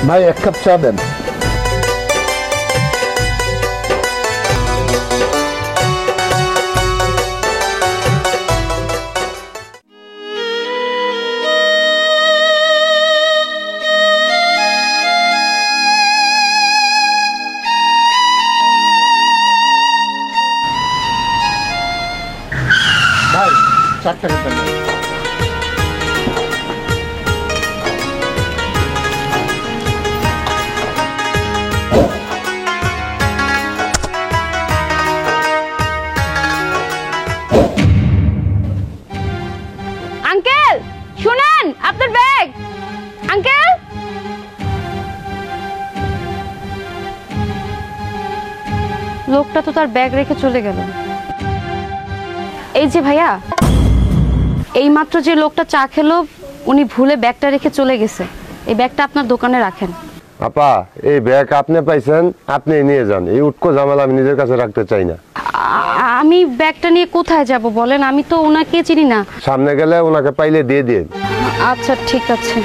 ভাই এক কাপ চা দেন। ভাই 4 টাকা দেন। আঙ্কেল শুনেন, আপনার ব্যাগ। আঙ্কেল, লোকটা তো তার ব্যাগ রেখে চলে গেল। এই যে ভাইয়া, এইমাত্র যে লোকটা চা খেলো উনি ভুলে ব্যাগটা রেখে চলে গেছে। এই ব্যাগটা আপনার দোকানে রাখেন। আপা, এই ব্যাগ আপনি পাইছেন, আপনি নিয়ে যান। এই উটকো ঝামেলা আমি নিজের কাছে রাখতে চাই না। আমি ব্যাগটা নিয়ে কোথায় যাব বলেন? আমি তো ওনাকে চিনি না। সামনে গেলে ওনাকে পাইলে দিয়ে দিন। আচ্ছা ঠিক আছে,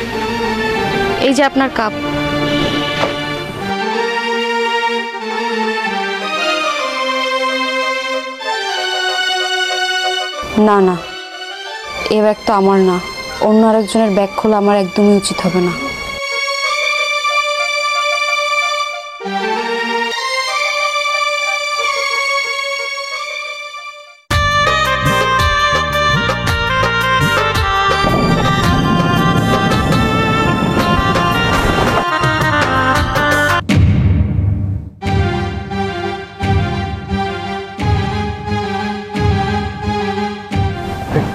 এই যে আপনার কাপ। না না, এ ব্যাগ তো আমার না, অন্য আরেকজনের ব্যাগ খোলা আমার একদমই উচিত হবে না।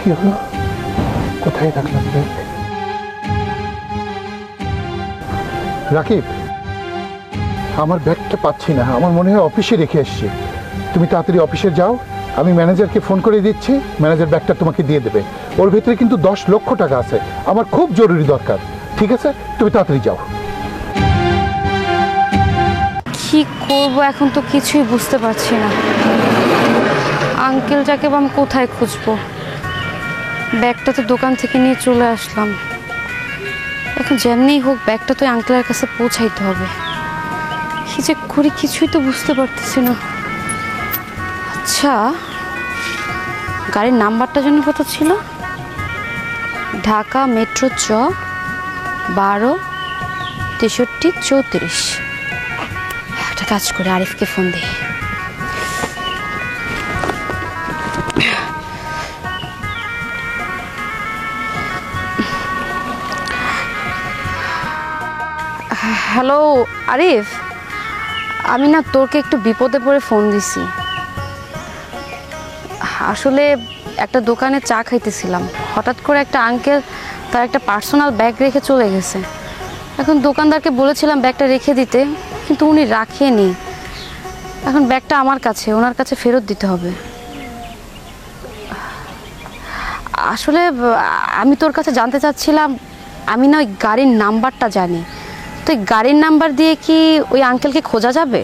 কি হলো? কোথায় রাখলাম ব্যাগ? রাকিব, আমার ব্যাগটা পাচ্ছি না। আমার মনে হয় অফিসে রেখে এসেছি। তুমি তাড়াতাড়ি অফিসে যাও, আমি ম্যানেজারকে ফোন করে দিচ্ছি, ম্যানেজার ব্যাগটা তোমাকে দিয়ে দেবে। ওর ভেতরে কিন্তু 10 লক্ষ টাকা আছে, আমার খুব জরুরি দরকার। ঠিক আছে, তুমি তাড়াতাড়ি যাও। কি করব এখন তো কিছুই বুঝতে পারছি না। আঙ্কেলটাকে আমি কোথায় খুঁজবো? ব্যাগটা তো দোকান থেকে নিয়ে চলে আসলাম। এখন যেমনি হোক ব্যাগটা তো আঙ্কেলের কাছে পৌঁছাইতে হবে। কি যে করি কিছুই তো বুঝতে পারতেছি না। আচ্ছা, গাড়ির নাম্বারটা যেন কত ছিল? ঢাকা মেট্রো চ 12-63-34। একটা কাজ করে আরিফকে ফোন দিই। হ্যালো আরিফ, আমি না তোকে একটু বিপদে পড়ে ফোন দিছি। আসলে একটা দোকানে চা খাইতেছিলাম, হঠাৎ করে একটা আঙ্কেল তার একটা পার্সোনাল ব্যাগ রেখে চলে গেছে। এখন দোকানদারকে বলেছিলাম ব্যাগটা রেখে দিতে, কিন্তু উনি রাখেনি। এখন ব্যাগটা আমার কাছে, ওনার কাছে ফেরত দিতে হবে। আসলে আমি তোর কাছে জানতে চাচ্ছিলাম, আমি না ওই গাড়ির নাম্বারটা জানি, তো এই গাড়ির নাম্বার দিয়ে কি ওই আঙ্কেলকে খোঁজা যাবে?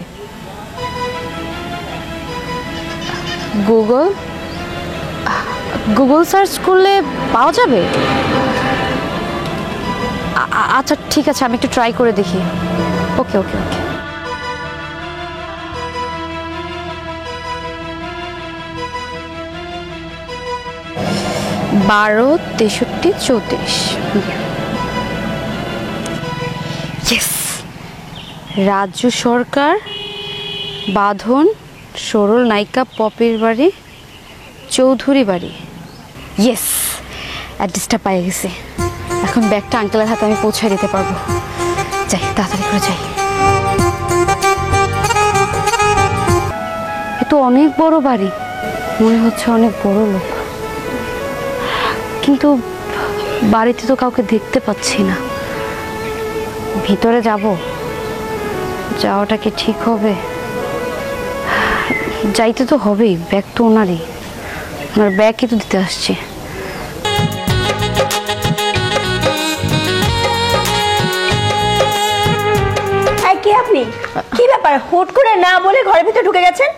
গুগল সার্চ করলে পাওয়া যাবে? আচ্ছা ঠিক আছে, আমি একটু ট্রাই করে দেখি। ওকে ওকে ওকে। বারো 63-34। ইয়েস, রাজু সরকার, বাঁধন, সরল নায়িকা, পপির বাড়ি, চৌধুরী বাড়ি। ইয়েস, অ্যাড্রেসটা পেয়ে গেছি। এখন ব্যাগটা আঙ্কেলের হাতে আমি পৌঁছায় দিতে পারবো। যাই, তাড়াতাড়ি করে যাই। এ তো অনেক বড় বাড়ি, মনে হচ্ছে অনেক বড় লোক, কিন্তু বাড়িতে তো কাউকে দেখতে পাচ্ছি না। ভিতরে যাওয়াটা কি ঠিক হবে? যাইতে তো হবেই, ব্যাগ তো ওনারই, ওনার ব্যাগই তো দিতে আসছে। কি আপনি, কি ব্যাপার? হুট করে না বলে ঘরের ভিতরে ঢুকে গেছেন?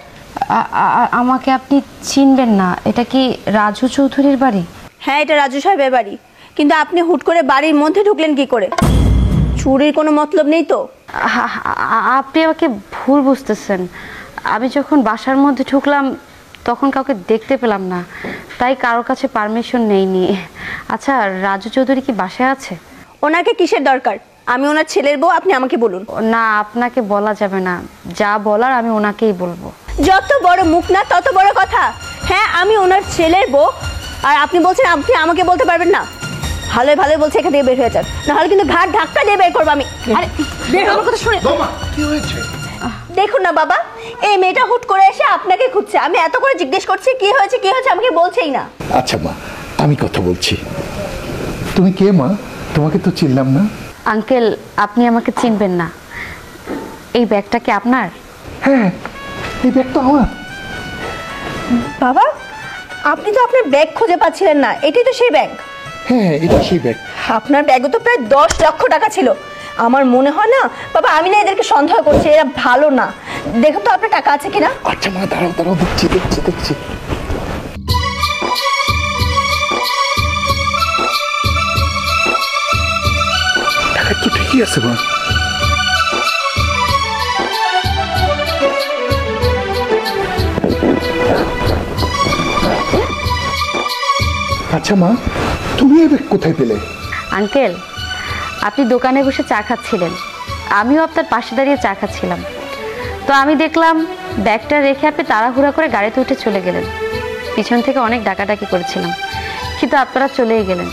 আমাকে আপনি চিনবেন না, এটা কি রাজু চৌধুরীর বাড়ি? হ্যাঁ, এটা রাজু সাহেবের বাড়ি, কিন্তু আপনি হুট করে বাড়ির মধ্যে ঢুকলেন কি করে? চুরির কোনো মতলব নেই তো? আপনি আমাকে ভুল বুঝতেছেন। আমি যখন বাসার মধ্যে ঢুকলাম তখন কাউকে দেখতে পেলাম না, তাই কারোর কাছে পারমিশন নেইনি। আচ্ছা, রাজু চৌধুরী কি বাসায় আছে? ওনাকে কিসের দরকার? আমি ওনার ছেলের বউ, আপনি আমাকে বলুন। না, আপনাকে বলা যাবে না। যা বলার আমি ওনাকেই বলবো। যত বড় মুখ না তত বড় কথা। হ্যাঁ, আমি ওনার ছেলের বউ, আর আপনি বলছেন আপনি আমাকে বলতে পারবেন না? ভালোই ভালোই বলছে এখান থেকে বের হয়ে যান, নাহলে কিন্তু ঘাট ধাক্কা দিয়ে বের করবো আমি। আরে বের হওয়ার কথা শুনে বৌমা কি হয়েছে? দেখুন না বাবা, এই মেয়েটা হুট করে এসে আপনাকে খুঁজছে। আমি এত করে জিজ্ঞেস করছি কি হয়েছে কি হয়েছে, আমাকে বলছেই না। আচ্ছা মা, আমি কথা বলছি। তুমি কে মা? তোমাকে তো চিনলাম না। আঙ্কেল, আপনি আমাকে চিনবেন না। এই ব্যাগটা কি আপনার? হ্যাঁ, এই ব্যাগ তো আমার। বাবা, আপনি তো আপনার ব্যাগ খুঁজে পাচ্ছিলেন না, এটাই তো সেই ব্যাগ। হ্যাঁ, এটা সেই ব্যাগ। আপনার ব্যাগে তো প্রায় 10 লক্ষ টাকা ছিল। আমার মনে হয় না বাবা, আমি না এদেরকে সন্দেহ করছি, এরা ভালো না। দেখুন তো আপনার টাকা আছে কিনা। আচ্ছা মা, দাঁড়াও দাঁড়াও, দেখছি দেখছি দেখছি। টাকা তো ঠিকই আছে মা। আচ্ছা মা, তুমি এই ব্যাগ কোথায় পেলে? আঙ্কেল, আপনি দোকানে বসে চা খাচ্ছিলেন, আমিও আপনার পাশে দাঁড়িয়ে চা খাচ্ছিলাম। তো আমি দেখলাম ব্যাগটা রেখে আপনি তাড়াহুড়া করে গাড়িতে উঠে চলে গেলেন। পিছন থেকে অনেক ডাকাডাকি করেছিলাম, কিন্তু আপনারা চলেই গেলেন।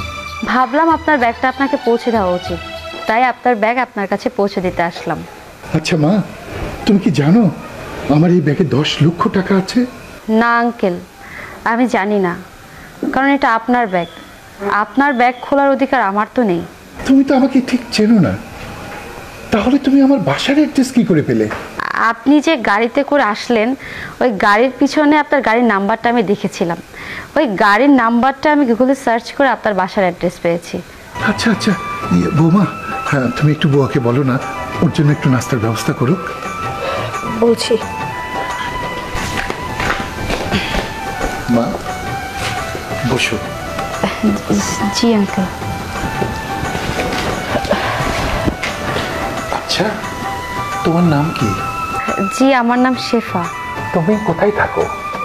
ভাবলাম আপনার ব্যাগটা আপনাকে পৌঁছে দেওয়া উচিত, তাই আপনার ব্যাগ আপনার কাছে পৌঁছে দিতে আসলাম। আচ্ছা মা, তুমি কি জানো আমার এই ব্যাগে 10 লক্ষ টাকা আছে? না আঙ্কেল, আমি জানি না, কারণ এটা আপনার ব্যাগ। আপনার ব্যাগ খোলার অধিকার আমার তো নেই। তুমি তো আমাকে ঠিক চেনো না, তাহলে তুমি আমার বাসার অ্যাড্রেস কি করে পেলে? আপনি যে গাড়িতে করে আসলেন, ওই গাড়ির পিছনে আপনার গাড়ির নাম্বারটা আমি দেখেছিলাম। ওই গাড়ির নাম্বারটা আমি গুগলে সার্চ করে আপনার বাসার অ্যাড্রেস পেয়েছি। আচ্ছা আচ্ছা, বৌমা, হ্যাঁ তুমি একটু বউকে বলো না ওর জন্য একটু নাস্তার ব্যবস্থা করুক। বলছি। মা বসো। জি আঙ্কেল। আচ্ছা, তোমার নাম কি? জি, আমার নাম শেফা। তুমি কোথায় থাকো?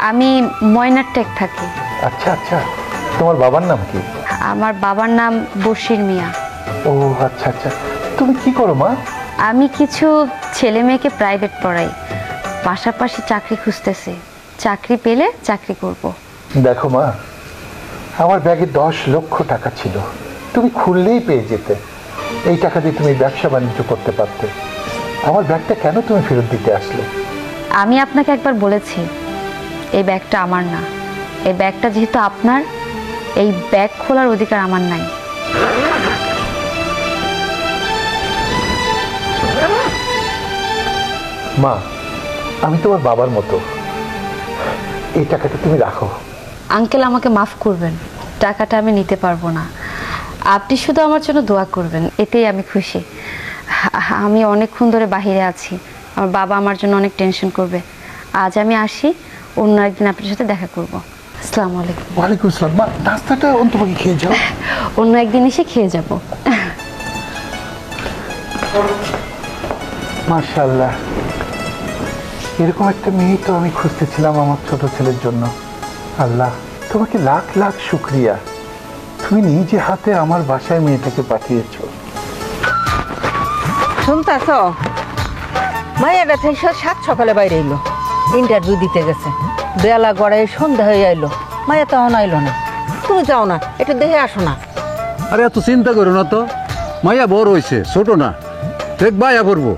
আমি ময়নার টেক থাকি। আচ্ছা আচ্ছা, তোমার বাবার নাম কি? আমার বাবার নাম বশির মিয়া। ও আচ্ছা আচ্ছা, তুমি কি করো মা? আমি কিছু ছেলে মেয়েকে প্রাইভেট পড়াই, পাশাপাশি চাকরি খুঁজতেছি। চাকরি পেলে চাকরি করব। দেখো মা, আমার ব্যাগে 10 লক্ষ টাকা ছিল, তুমি খুললেই পেয়ে যেতে। এই টাকা দিয়ে তুমি ব্যবসা বাণিজ্য করতে পারতে। আমার ব্যাগটা কেন তুমি ফেরত দিতে আসলে? আমি আপনাকে একবার বলেছি এই ব্যাগটা আমার না। এই ব্যাগটা যেহেতু আপনার, এই ব্যাগ খোলার অধিকার আমার নাই। মা, আমি তোমার বাবার মতো, এই টাকাটা তুমি রাখো। আঙ্কেল, আমাকে মাফ করবেন, টাকাটা আমি নিতে পারবো না। আপনি শুধু আমার জন্য দোয়া করবেন, এতেই আমি খুশি। আমি অনেকক্ষণ ধরে বাইরে আছি, আমার বাবা আমার জন্য অনেক টেনশন করবে। আজ আমি আসি, অন্য একদিন আপনার সাথে দেখা করব। আসসালামু আলাইকুম। ওয়ালাইকুম আসসালাম। মা, নাস্তাটা অন্তপাকে খেয়ে যাও। অন্য একদিন এসে খেয়ে যাব। মাশাআল্লাহ, এরকম একটা মেয়ে তো আমি খুঁজতেছিলাম আমার ছোট ছেলের জন্য। আল্লাহ, তোমাকে লাখ লাখ শুক্রিয়া, তুমি নিজে হাতে আমার বাসায় মেয়েটাকে পাঠিয়েছো। শুনতাছ, মাইয়াটা থেকে সাত সকালে বাইরে এলো, ইন্টারভিউ দিতে গেছে। বেলা গড়ায় সন্ধ্যা হয়ে আইলো, মাইয়া তখন আইলো না। তুমি যাও না, একটু দেখে আসো না। আরে এত চিন্তা করো না তো, মাইয়া বড় হয়েছে, ছোট না, দেখ ভাইয়া করবো।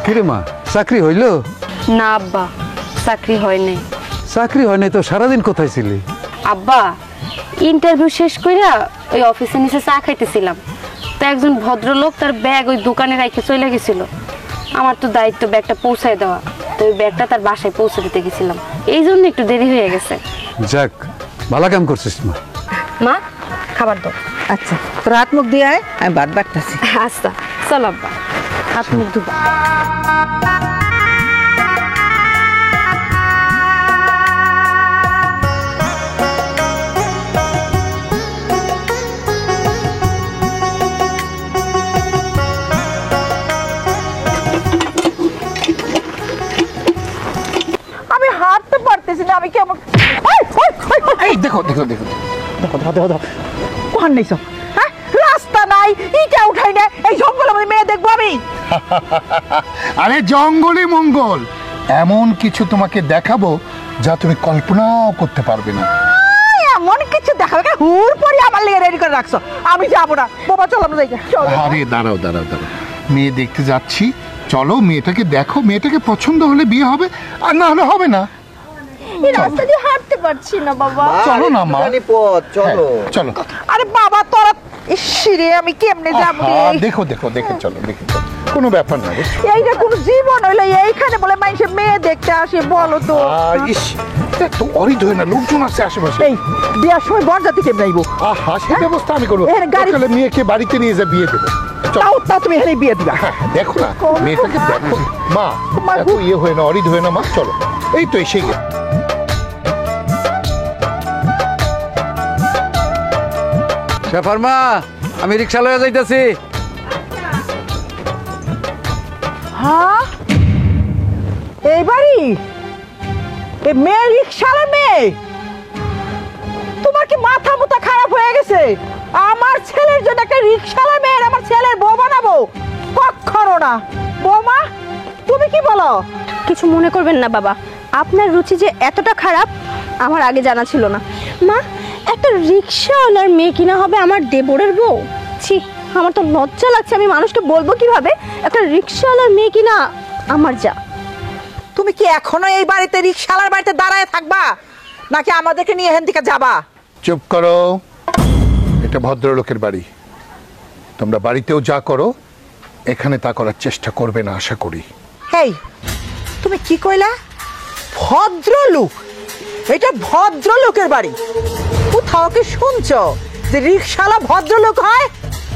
কিরে মা, চাকরি হইল? না আব্বা, চাকরি হয় নাই। চাকরি হয় নাই তো সারাদিন কোথায় ছিলি? আব্বা, ইন্টারভিউ শেষ কইরা ওই অফিসের নিচে চা খাইতেছিলাম, তো একজন ভদ্রলোক তার ব্যাগ ওই দোকানে রেখে চলে গেছিল। আমার তো দায়িত্ব ব্যাগটা পৌঁছায় দেওয়া, তো ওই ব্যাগটা তার বাসায় পৌঁছে দিতে গেছিলাম, এই জন্য একটু দেরি হয়ে গেছে। যাক, ভালো কাম করছিস মা। মা, খাবার দাও। আচ্ছা, তোর হাত মুখ দিয়ে আয়, আমি ভাত বাড়তেছি। আচ্ছা চল আব্বা, হাত মুখ ধুবা। দেখো দেখো দেখো দেখো দেখো দেখো দেখো কোহান নেই সব, হ্যাঁ রাস্তা নাই, ইটা উঠাই না, এই জঙ্গলের মধ্যে মেয়ে দেখবো আমি? আরে জঙ্গলে মঙ্গল, এমন কিছু তোমাকে দেখাবো যা তুমি কল্পনাও করতে পারবে না। এমন কিছু দেখাবে কেন? হুর পরে আমার লেগে রেডি করে রাখছো, আমি যাবো না। বাবা চল আমরা যাই, চল। আরে দাঁড়াও দাঁড়াও দাঁড়াও, মেয়ে দেখতে যাচ্ছি, চলো মেয়েটাকে দেখো, মেয়েটাকে পছন্দ হলে বিয়ে হবে, আর না হলে হবে না। এই রাস্তা দিয়ে হাঁটতে পারছি না বাবা। চলো না মা, পথ চলো। হ্যাঁ, চলো। আরে বাবা তোরা, ইসরে আমি কেমনে যাবো রে? আহা, দেখো দেখো দেখে চলো, দেখে চলো, কোনো ব্যাপার না। এইটা কোন জীবন হইলো? এইখানে বলে মানুষে মেয়ে দেখতে আসে, বলো তো? ইস, তো অরিধ হয় না, লোকজন আছে আশেপাশে। এই বিয়ার সময় বরযাত্রী কেমনে আইবো? আহা, সেই ব্যবস্থা আমি করবো। এখানে গাড়ি- সকালে মেয়েকে বাড়িতে নিয়ে যা বিয়ে দেবো। চলো। তাও তা তুমি এখানে বিয়ে দিবা? হ্যাঁ, দেখো না মেয়েটাকে দেখো মা, এত ইয়ে হয় না, অরিধ হয় না মা, চলো। এই তো এসে গেছে। শেফার মা, আমি রিক্সা লয়ে যাইতাছি। হ্যাঁ এই বাড়ি, এই মেয়ে রিক্সার মেয়ে? তোমার কি মাথা মুথা খারাপ হয়ে গেছে? আমার ছেলের জন্য একটা রিক্সাওয়ালা মেয়ের আমার ছেলের বউ বানাবো? কখনো না। বৌমা তুমি কি বলো? কিছু মনে করবেন না বাবা, আপনার রুচি যে এতটা খারাপ আমার আগে জানা ছিল না। মা, একটা রিক্সাওয়ালার মেয়ে কিনা হবে আমার দেবরের বউ? ছি, আমার তো লজ্জা লাগছে, আমি মানুষকে বলবো কিভাবে একটা রিক্সাওয়ালার মেয়ে কিনা আমার যা। তুমি কি এখনো এই বাড়িতে রিক্সাওয়ালার বাড়িতে দাঁড়ায় থাকবা, নাকি আমাদেরকে নিয়ে এখান থেকে যাবা? চুপ করো, এটা ভদ্রলোকের বাড়ি। তোমরা বাড়িতেও যা করো এখানে তা করার চেষ্টা করবে না আশা করি। হেই, তুমি কি কইলা? ভদ্রলোক? এটা ভদ্রলোকের বাড়ি? কোথাও কি শুনছো যে রিক্সাওয়ালা ভদ্রলোক হয়?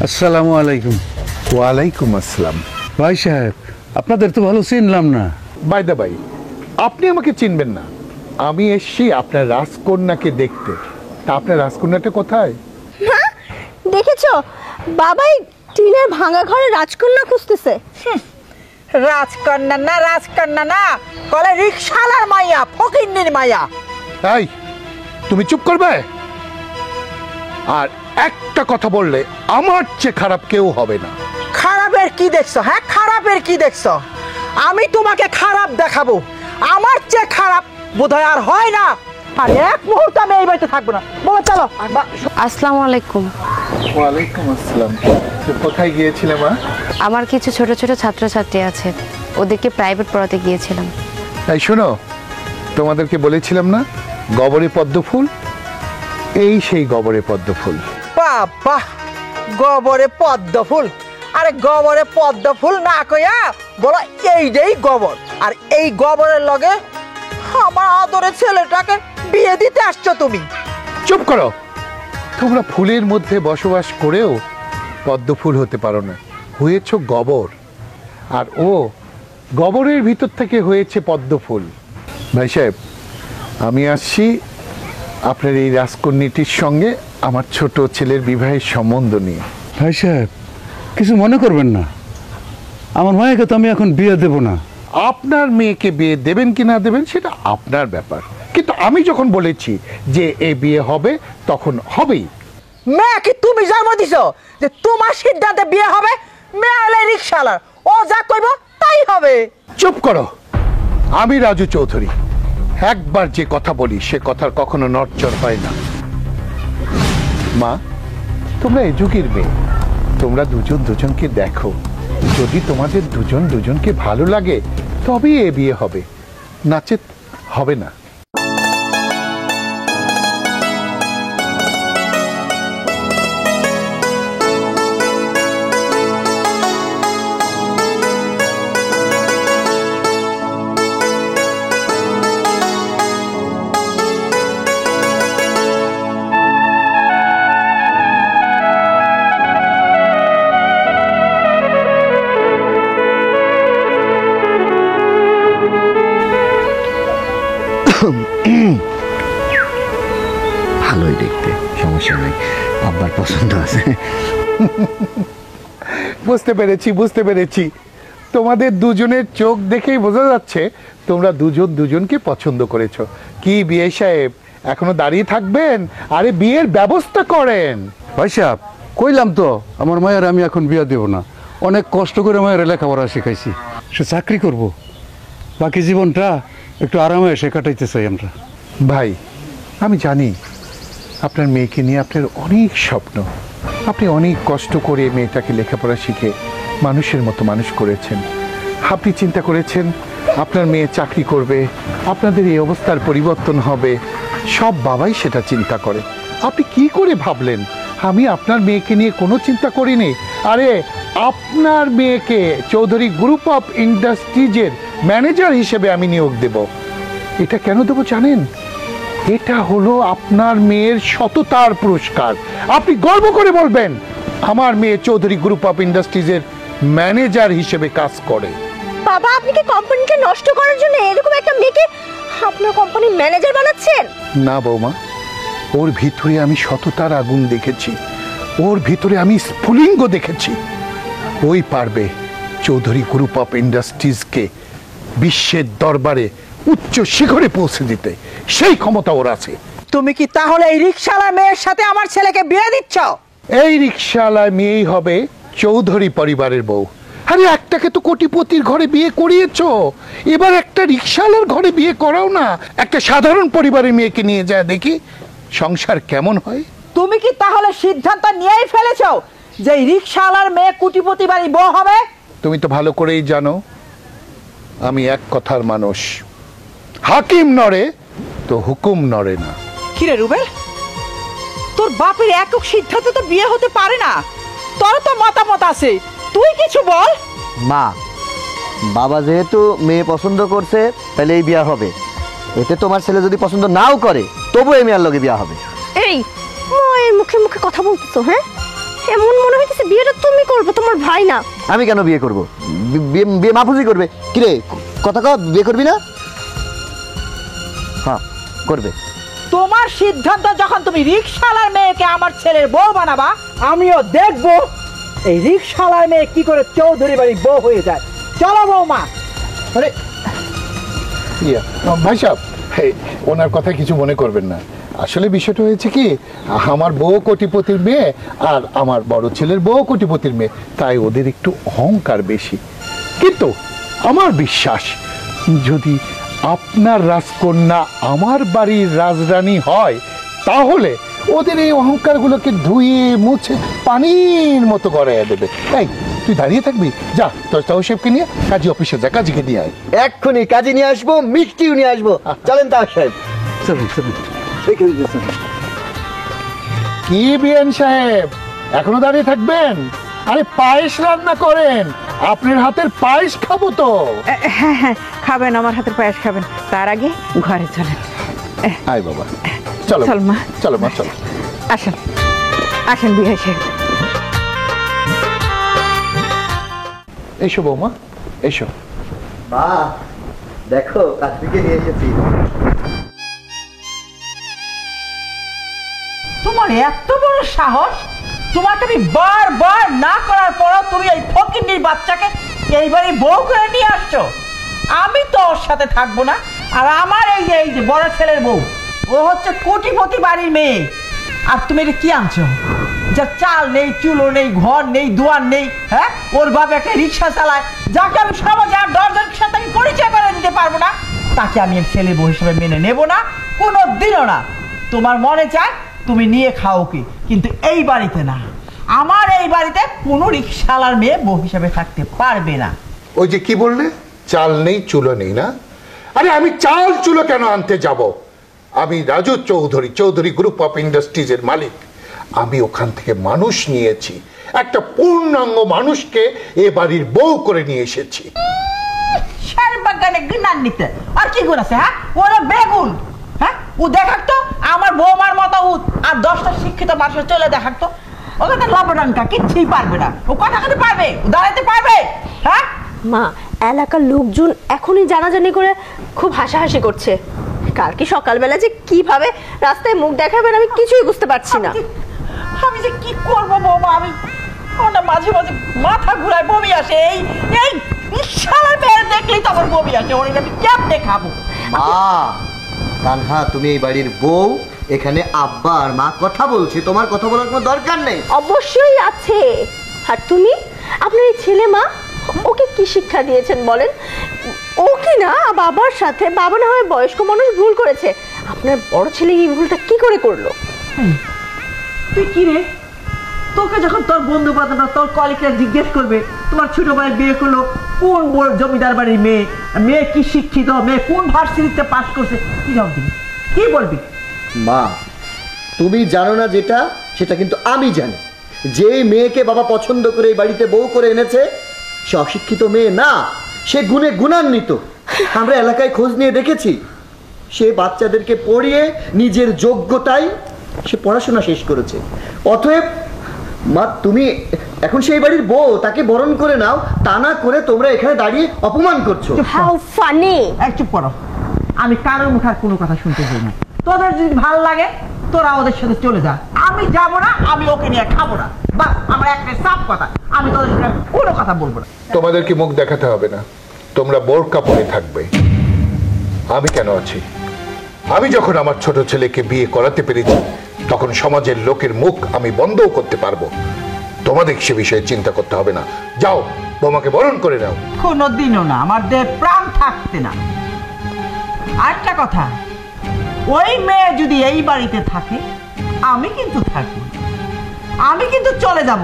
আসসালামু আলাইকুম। ওয়ালাইকুম আসসালাম। ভাই সাহেব, আপনাদের তো ভালো চিনলাম না। বাই দা বাই, আপনি আমাকে চিনবেন না, আমি এসছি আপনার রাজকন্যাকে দেখতে। তা আপনার রাজকন্যাটা কোথায়? দেখেছো বাবাই টিনের ভাঙা ঘরে রাজকন্যা খুঁজতেছে। রাজকন্যা না, রাজকন্যা না, কলে রিক্সাওয়ালার মাইয়া, ফকিন্নির মাইয়া। এই, তুমি চুপ করবে? আর একটা কথা বললে আমার চেয়ে খারাপ কেউ হবে না। খারাপের কি দেখছো? হ্যাঁ, খারাপের কি দেখছো? আমি তোমাকে খারাপ দেখাবো, আমার চেয়ে খারাপ বোধহয় আর হয় না। আর এক মুহূর্ত আমি এই বাড়িতে থাকবো না। বাবা চলো। আসসালামু আলাইকুম। ওয়ালাইকুম আসসালাম। কোথায় গিয়েছিলে মা? আমার কিছু ছোট ছোট ছাত্রছাত্রী আছে, ওদেরকে প্রাইভেট পড়াতে গিয়েছিলাম। এই শোনো, তোমাদেরকে বলেছিলাম না গবরে পদ্ম ফুল, এই সেই গবরে পদ্ম ফুল। বাবা, গোবরে পদ্ম ফুল? আরে গোবরে পদ্ম ফুল না কইয়া বলো এইটাই গোবর, আর এই গোবরের লগে আমার আদরের ছেলেটাকে বিয়ে দিতে আসছো তুমি? চুপ করো, তোমরা ফুলের মধ্যে বসবাস করেও পদ্ম ফুল হতে পারো না, হয়েছ গবর। আর ও গবরের ভিতর থেকে হয়েছে পদ্ম ফুল। ভাই সাহেব, আমি আসছি আপনার এই রাজকন্যাটির সঙ্গে আমার ছোট ছেলের বিবাহের সম্বন্ধ নিয়ে। ভাই সাহেব, কিছু মনে করবেন না, আমার মায়েকে তো আমি এখন বিয়ে দেব না। আপনার মেয়েকে বিয়ে দেবেন কি না দেবেন সেটা আপনার ব্যাপার, কিন্তু আমি যখন বলেছি যে এই বিয়ে হবে তখন হবেই। মেয়ে কি তুমি জন্ম দিছো যে তোমার সিদ্ধান্তে বিয়ে হবে? মেয়ে হলে রিক্সাওয়ালার, ও যা কইব তাই হবে। চুপ করো, আমি রাজু চৌধুরী, একবার যে কথা বলি সে কথার কখনো নড়চড় হয় না। মা, তোমরা এই যুগের মেয়ে, তোমরা দুজন দুজনকে দেখো, যদি তোমাদের দুজন দুজনকে ভালো লাগে তবেই এ বিয়ে হবে, নাচে হবে না। ভালোই দেখতে, সমস্যা নাই, আব্বার পছন্দ আছে। বুঝতে পেরেছি বুঝতে পেরেছি, তোমাদের দুজনের চোখ দেখেই বোঝা যাচ্ছে তোমরা দুজন দুজনকে পছন্দ করেছো। কি বিয়ে সাহেব, এখনো দাঁড়িয়ে থাকবেন? আরে বিয়ের ব্যবস্থা করেন। ভাই সাহেব, কইলাম তো আমার মায়ের আমি এখন বিয়া দেব না। অনেক কষ্ট করে মায়ের লেখাপড়া শিখাইছি, সে চাকরি করব, বাকি জীবনটা একটু আরামে এসে কাটাইতে চাই আমরা। ভাই আমি জানি আপনার মেয়েকে নিয়ে আপনার অনেক স্বপ্ন, আপনি অনেক কষ্ট করে মেয়েটাকে লেখাপড়া শিখে মানুষের মতো মানুষ করেছেন। আপনি চিন্তা করেছেন আপনার মেয়ে চাকরি করবে, আপনাদের এই অবস্থার পরিবর্তন হবে, সব বাবাই সেটা চিন্তা করে। আপনি কি করে ভাবলেন আমি আপনার মেয়েকে নিয়ে কোনো চিন্তা করিনি? আরে আপনার মেয়েকে চৌধুরী গ্রুপ অফ ইন্ডাস্ট্রিজের ম্যানেজার হিসেবে আমি নিয়োগ দেব। এটা কেন দেবো জানেন? এটা হলো আপনার মেয়ের সততার পুরস্কার। আপনি গর্ব করে বলবেন আমার মেয়ে চৌধুরী গ্রুপ অফ ইন্ডাস্ট্রিজের ম্যানেজার হিসেবে কাজ করে। বাবা, আপনি কি কোম্পানিকে নষ্ট করার জন্য এরকম একটা মেয়েকে আপনার কোম্পানির ম্যানেজার বানাচ্ছেন? না বৌমা, ওর ভিতরে আমি সততার আগুন দেখেছি, ওর ভিতরে আমি স্ফুলিঙ্গ দেখেছি। ওই পারবে চৌধুরী গ্রুপ অফ ইন্ডাস্ট্রিজকে বিশ্বের দরবারে উচ্চ শিখরে পৌঁছে দিতে, সেই ক্ষমতা ওর আছে। তুমি কি তাহলে এই রিকশালা মেয়ের সাথে আমার ছেলেকে বিয়ে দিচ্ছ? এই রিকশাওয়ালা মেয়েই হবে চৌধুরী পরিবারের বউ। আরে একটাকে তো কোটিপতির ঘরে বিয়ে করিয়েছো, এবার একটা রিকশাওয়ালার ঘরে বিয়ে করাও না। একটা সাধারণ পরিবারের মেয়েকে নিয়ে যায় দেখি সংসার কেমন হয়। তুমি কি তাহলে সিদ্ধান্ত নিয়েই ফেলেছো যে এই রিকশাওয়ালার মেয়ে কোটিপতি বাড়ি বউ হবে? তুমি তো ভালো করেই জানো আমি এক কথার মানুষ, হাকিম নড়ে তো হুকুম নড়ে না। কিরে রুবেল, তোর বাপের একক সিদ্ধান্ত তো বিয়ে হতে পারে না, তোর তো মতামত আছে, তুই কিছু বল। মা, বাবা যেহেতু মেয়ে পছন্দ করছে তাহলে এই বিয়া হবে। এতে তোমার ছেলে যদি পছন্দ নাও করে তবু এই মেয়ের লগে বিয়া হবে। এই মায়ের মুখে মুখে কথা বলতেছো, হ্যাঁ? এমন মনে হইতেছে বিয়েটা তুমি করবে, তোমার ভাই না। আমি কেন বিয়ে করব? বিয়ে মাহফুজি করবে। কিরে কথা কও, বিয়ে করবি না? হ্যাঁ করবে। তোমার সিদ্ধান্ত যখন তুমি রিকশাওয়ালার মেয়েকে আমার ছেলের বউ বানাবা, আমিও দেখবো এই রিকশাওয়ালার মেয়ে কি করে চৌধুরী বাড়ির বউ হয়ে যায়। চলো বৌমা। আরে ভাই সাহেব, ওনার কথা কিছু মনে করবেন না। আসলে বিষয়টা হয়েছে কি, আমার বউ কোটিপতির মেয়ে আর আমার বড় ছেলের বউ কোটিপতির মেয়ে, তাই ওদের একটু অহংকার বেশি। কিন্তু আমার বিশ্বাস যদি আপনার রাজকন্যা আমার বাড়ির রাজরানী হয় তাহলে ওদের এই অহংকারগুলোকে ধুয়ে মুছে পানির মতো গড়াইয়া দেবে। এই তুই দাঁড়িয়ে থাকবি, যা তোর সাহেবকে নিয়ে কাজী অফিসে যা, কাজীকে নিয়ে আয়। এক্ষুনি কাজে নিয়ে আসবো, মিষ্টিও নিয়ে আসবো। চলেন তাও সাহেব। চলুন চলুন। কি বিএন সাহেব এখনো দাঁড়িয়ে থাকবেন? আরে পায়েস রান্না করেন, আপনার হাতের পায়েস খাবো তো। হ্যাঁ হ্যাঁ খাবেন, আমার হাতের পায়েস খাবেন। তার আগে ঘরে চলেন। আয় বাবা, চলো চল মা। চলো মা চলো। আসেন আসেন বিয়ে সাহেব। এসো বৌমা এসো। মা দেখো কাশ্মীরকে নিয়ে এসেছি। তোমার এত বড় সাহস, তোমাকে আমি বারবার না করার পরও তুমি এই ফকিন্নির বাচ্চাকে এইবারই বউ করে নিয়ে আসছো। আমি তো ওর সাথে থাকবো না। আর আমার এই যে বড় ছেলের বউ, ও হচ্ছে কোটিপতি বাড়ির মেয়ে। আর তুমি এটা কি আনছো? যার চাল নেই, চুলো নেই, ঘর নেই, দুয়ার নেই, হ্যাঁ? ওর বাবা একটা রিক্সা চালায়, যাকে আমি সমাজে আর 10 জনের সাথে আমি পরিচয় করে দিতে পারবো না, তাকে আমি ছেলে বউ হিসেবে মেনে নেব না, কোনো দিনও না। তোমার মনে চায় তুমি নিয়ে খাও কি, কিন্তু এই বাড়িতে না। আমার এই বাড়িতে কোনো রিক্সাওয়ালার মেয়ে বউ হিসেবে থাকতে পারবে না। ওই যে কি বললে, চাল নেই চুলো নেই না? আরে আমি চাল চুলো কেন আনতে যাব? আমি রাজু চৌধুরী, চৌধুরী গ্রুপ অফ ইন্ডাস্ট্রিজের মালিক। আমি ওখান থেকে মানুষ নিয়েছি, একটা পূর্ণাঙ্গ মানুষকে এ বাড়ির বউ করে নিয়ে এসেছি। বাগানে গুণান নিতে আর কি গুণ আছে? হ্যাঁ, ওরা বেগুন। হ্যাঁ, ও দেখাতো আমার বৌমার মতো আর 10টা শিক্ষিত মানুষের চলে দেখাতো। ওখানে লবণাঙ্কা কিচ্ছুই পারবে না। ও কথা বলতে পারবে, দাঁড়াতে পারবে? হ্যাঁ মা, এলাকার লোকজন এখনই জানাজানি করে খুব হাসাহাসি করছে। কালকে সকালবেলা যে কিভাবে রাস্তায় মুখ দেখাবেন আমি কিছুই বুঝতে পারছি না। আমি যে কি করবো বৌমা, আমি মাঝে মাঝে মাথা ঘুরায় বমি আসে। এই শালার মেয়ে দেখলেই তো আমার বমি আসে। ওরে আমি কেমনে খাবো? মা তানহা, তুমি এই বাড়ির বউ, এখানে আব্বা আর মা কথা বলছে, তোমার কথা বলার কোনো দরকার নেই। অবশ্যই আছে। আর তুমি, আপনার এই ছেলে মা, ওকে কি শিক্ষা দিয়েছেন বলেন? ও কি না বাবার সাথে, বাবা না হয় বয়স্ক মানুষ, ভুল করেছে, আপনার বড় ছেলে এই ভুলটা কি করে করলো? তুই কি রে, তোকে যখন তোর বন্ধু বান্ধবরা, তোর কলিগরা জিজ্ঞেস করবে তোমার ছোট ভাই বিয়ে করলো কোন বড় জমিদার বাড়ির মেয়ে, মেয়ে কি শিক্ষিত, মেয়ে কোন ভার্সিটিতে পাস করছে, কি জবাব দিবি, কি বলবি? মা, তুমি জানো না যেটা, সেটা কিন্তু আমি জানি। যে মেয়েকে বাবা পছন্দ করে এই বাড়িতে বউ করে এনেছে, সে অশিক্ষিত মেয়ে না, সে গুণে গুণান্বিত। আমরা এলাকায় খোঁজ নিয়ে দেখেছি, সে বাচ্চাদেরকে পড়িয়ে নিজের যোগ্যতায় সে পড়াশোনা শেষ করেছে। অতএব মা, তুমি এখন সেই বাড়ির বউ, তাকে বরণ করে নাও, তা না করে তোমরা এখানে দাঁড়িয়ে অপমান করছো। How funny! চুপ করো, আমি কারোর মুখে আর কোনো কথা শুনতে চাই না। তোদের যদি ভালো লাগে তোরা ওদের সাথে চলে যা, আমি যাবো না, আমি ওকে নিয়ে খাবো না। বাস, আমার একটা সাফ কথা, আমি তোদের সাথে কোনো কথা বলবো না। তোমাদেরকে মুখ দেখাতে হবে না, তোমরা বোরকা পরে থাকবে। আমি কেন আছি? আমি যখন আমার ছোট ছেলেকে বিয়ে করাতে পেরেছি, তখন সমাজের লোকের মুখ আমি বন্ধও করতে পারবো। তোমাদের সে বিষয়ে চিন্তা করতে হবে না। যাও, তোমাকে বরণ করে নাও। কোনোদিনও না, আমার দেহে প্রাণ থাকতে না। আরেকটা কথা, ওই মেয়ে যদি এই বাড়িতে থাকে, আমি কিন্তু থাকি, আমি কিন্তু চলে যাব।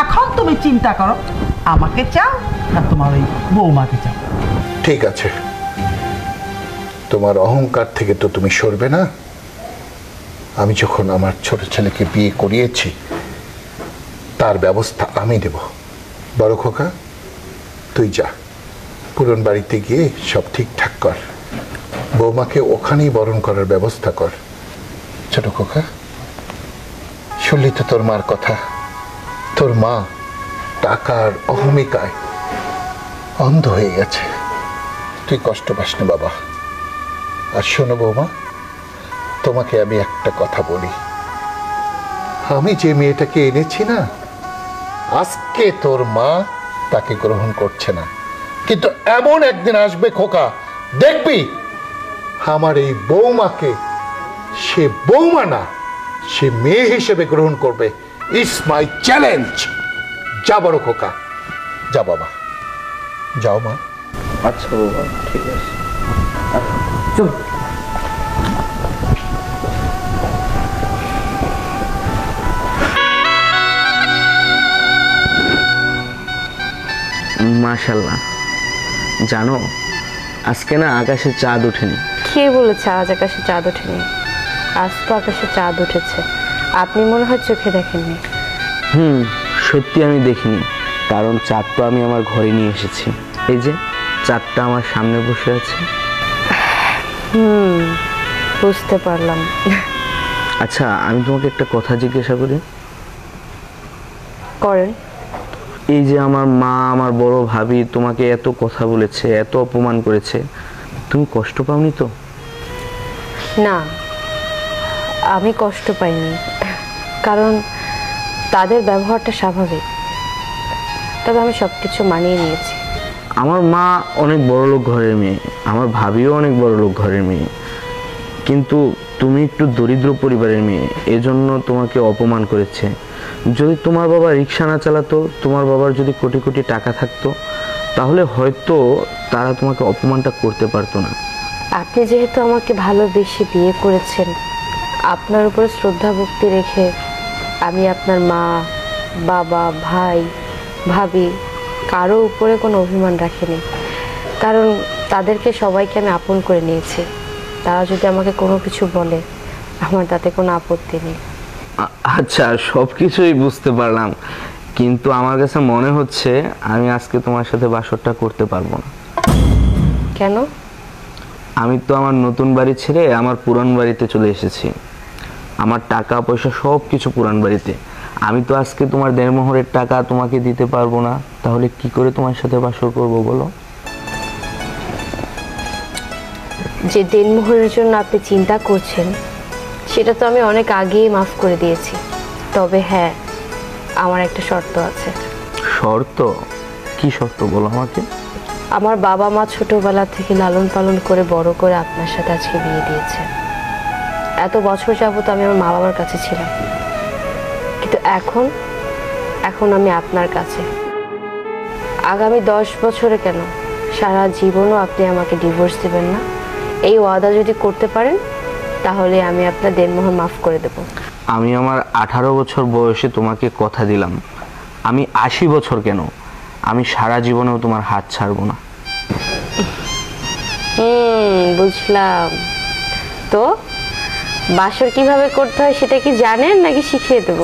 এখন তুমি চিন্তা করো, আমাকে চাও না তোমার ওই বৌমাকে চাও? ঠিক আছে, তোমার অহংকার থেকে তো তুমি সরবে না। আমি যখন আমার ছোট ছেলেকে বিয়ে করিয়েছি, তার ব্যবস্থা আমি দেব। বড় খোকা, তুই যা, পুরন বাড়িতে গিয়ে সব ঠিকঠাক কর, বৌমাকে ওখানেই বরণ করার ব্যবস্থা কর। ছোট খোকা, শুনলি তো তোর মার কথা? তোর মা টাকার অহমিকায় অন্ধ হয়ে গেছে। তুই কষ্ট পাস না বাবা। আর শোনো বৌমা, তোমাকে আমি একটা কথা বলি, আমি যে মেয়েটাকে এনেছি না, আজকে তোর মা তাকে গ্রহণ করছে না, কিন্তু এমন একদিন আসবে খোকা, দেখবি আমার এই বৌমাকে সে বৌমা না, সে মেয়ে হিসেবে গ্রহণ করবে। It's my challenge. যা বড় খোকা, যা বাবা, যাও মা। আচ্ছা বাবা, ঠিক আছে, চল। মাশাল্লাহ, জানো আজকে না আকাশে চাঁদ ওঠেনি। কে বলেছে আজ আকাশে চাঁদ ওঠেনি? আজ তো আকাশে চাঁদ উঠেছে, আপনি মনে হয় চোখে দেখেননি। সত্যি আমি দেখিনি, কারণ চাঁদ তো আমি আমার ঘরে নিয়ে এসেছি। এই যে চাঁদটা আমার সামনে বসে আছে। বুঝতে পারলাম। আচ্ছা, আমি তোমাকে একটা কথা জিজ্ঞাসা করি। করেন। এই যে আমার মা, আমার বড় ভাবি তোমাকে এত কথা বলেছে, এত অপমান করেছে, তুমি কষ্ট পাওনি তো? না, আমি কষ্ট পাইনি, কারণ তাদের ব্যবহারটা স্বাভাবিক। তবে আমি সব কিছু মানিয়ে নিয়েছি। আমার মা অনেক বড় লোক ঘরের মেয়ে, আমার ভাবিও অনেক বড় লোক ঘরের মেয়ে, কিন্তু তুমি একটু দরিদ্র পরিবারের মেয়ে, এজন্য তোমাকে অপমান করেছে। যদি তোমার বাবা রিক্সা না চালাতো, তোমার বাবার যদি কোটি কোটি টাকা থাকতো, তাহলে হয়তো তারা তোমাকে অপমানটা করতে পারতো না। আপনি যেহেতু আমাকে ভালোবেসে বিয়ে করেছেন, আপনার উপরে শ্রদ্ধা ভক্তি রেখে আমি আপনার মা, বাবা, ভাই, ভাবি কারো উপরে কোনো অভিমান রাখিনি, কারণ তাদেরকে সবাইকে আমি আপন করে নিয়েছি। তারা যদি আমাকে কোনো কিছু বলে, আমার তাতে কোনো আপত্তি নেই। আচ্ছা, সব কিছুই বুঝতে পারলাম, কিন্তু আমার কাছে মনে হচ্ছে আমি আজকে তোমার সাথে বাসরটা করতে পারবো না। কেন? আমি তো আমার নতুন বাড়ি ছেড়ে আমার পুরান বাড়িতে চলে এসেছি। আমার টাকা পয়সা সব কিছু পুরান বাড়িতে। আমি তো আজকে তোমার দেড়মোহরের টাকা তোমাকে দিতে পারবো না, তাহলে কি করে তোমার সাথে বাসর করবো বলো? যে দেনমোহরের জন্য আপনি চিন্তা করছেন, সেটা তো আমি অনেক আগেই মাফ করে দিয়েছি। তবে হ্যাঁ, আমার একটা শর্ত আছে। শর্ত? কি শর্ত বলো আমাকে? আমার বাবা মা ছোটবেলা থেকে লালন পালন করে বড় করে আপনার সাথে আজকে বিয়ে দিয়েছে। এত বছর যাবত আমি আমার মা বাবার কাছে ছিলাম, কিন্তু এখন আমি আপনার কাছে। আগামী 10 বছরে কেন, সারা জীবনও আপনি আমাকে ডিভোর্স দেবেন না, এই ওয়াদা যদি করতে পারেন তাহলে আমি আপনার দেনমোহর মাফ করে দেব। আমি আমার 18 বছর বয়সে তোমাকে কথা দিলাম, আমি 80 বছর কেন, আমি সারা জীবনেও তোমার হাত ছাড়বো না। বুঝলাম। তো বাসর কিভাবে করতে হয় সেটা কি জানেন নাকি শিখিয়ে দেব?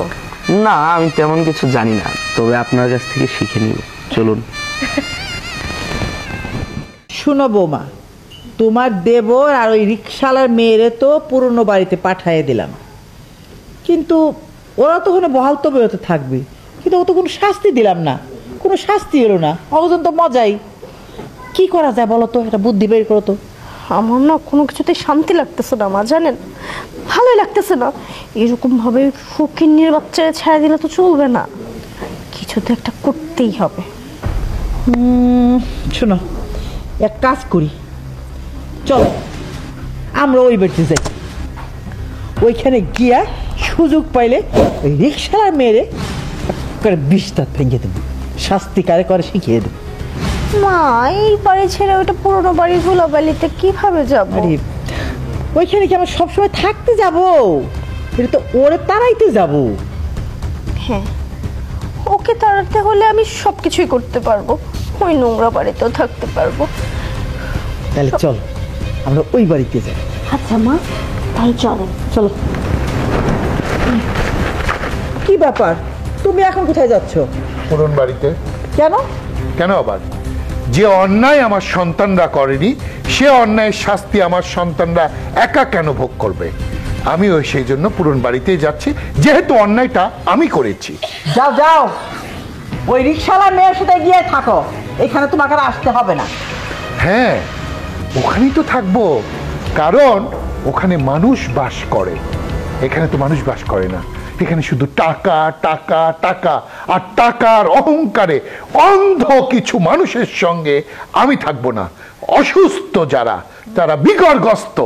না, আমি তেমন কিছু জানি না, তবে আপনার কাছ থেকে শিখে নিব। চলুন। শুনো বৌমা, তোমার দেবর আর ওই রিক্সাওয়ালার মেয়েরে তো পুরনো বাড়িতে পাঠিয়ে দিলাম, কিন্তু ওরা তো ওখানে বহাল তবে হতে থাকবে, কিন্তু ও তো কোনো শাস্তি দিলাম না, কোনো শাস্তি এলো না, অগজন তো মজাই। কি করা যায় বলো তো, এটা বুদ্ধি বের করো তো। আমার না কোনো কিছুতে শান্তি লাগতেছে না মা, জানেন, ভালোই লাগতেছে না। এরকমভাবে ফকিন্নির বাচ্চারা ছেড়ে দিলে তো চলবে না, কিছু তো একটা করতেই হবে। শোনো, এক কাজ করি, চলো আমরা ওই বাড়িতে যাই, ওইখানে গিয়া সুযোগ পাইলে ওই রিক্সাওয়ালার মেয়েরে বিস্তার ভেঙে দেবো, শাস্তি কারে করে শিখিয়ে দেবো। মা, এই বাড়ি ছেড়ে ওইটা পুরোনো বাড়ি ধুলাবালিতে কিভাবে যাব? আরে ওইখানে কি আমরা সবসময় থাকতে যাব? এটা তো ওরে তাড়াইতে যাব। হ্যাঁ, ওকে তাড়াতে হলে আমি সবকিছুই করতে পারবো, ওই নোংরা বাড়িতেও থাকতে পারবো। তাহলে চল আমরা ওই বাড়িতে যাই। আচ্ছা মা, তাই চলেন। চলো। কি ব্যাপার, তুমি এখন কোথায় যাচ্ছ? পুরন বাড়িতে। কেন? কেন আবার? যে অন্যায় আমার সন্তানরা করেনি সে অন্যায়ের শাস্তি আমার সন্তানরা একা কেন ভোগ করবে? আমি ওই সেই জন্য পুরন বাড়িতেই যাচ্ছি, যেহেতু অন্যায়টা আমি করেছি। যাও যাও, ওই রিক্সাওয়ালার মেয়ের সাথে গিয়ে থাকো, এখানে তোমাকে আর আসতে হবে না। হ্যাঁ, ওখানেই তো থাকবো, কারণ ওখানে মানুষ বাস করে, এখানে তো মানুষ বাস করে না। এখানে শুধু টাকা টাকা টাকা, আর টাকার অহংকারে অন্ধ কিছু মানুষের সঙ্গে আমি থাকবো না। অসুস্থ যারা, তারা বিগড়গ্রস্ত,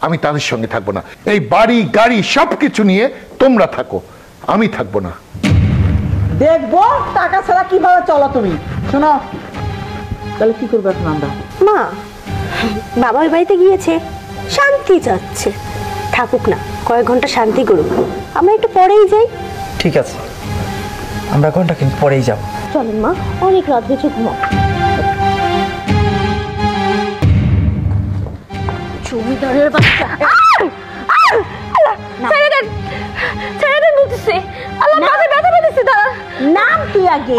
আমি তাদের সঙ্গে থাকবো না। এই বাড়ি গাড়ি সবকিছু নিয়ে তোমরা থাকো, আমি থাকবো না। দেখবো টাকা ছাড়া কিভাবে চলো তুমি। শোনো, তাহলে কি করবে এখন আমরা? মা, বাবার বাড়িতে গিয়েছে, শান্তি চাচ্ছে, থাকুক না, কয়েক ঘন্টা শান্তি করুক, আমরা একটু পরেই যাই। ঠিক আছে, আমরা ঘন্টা কিন্তু পরেই যাব। চলেন মা, অনেক রাত হয়েছে, ঘুমাও। জমিদারের বাচ্চা, নাম কি আগে?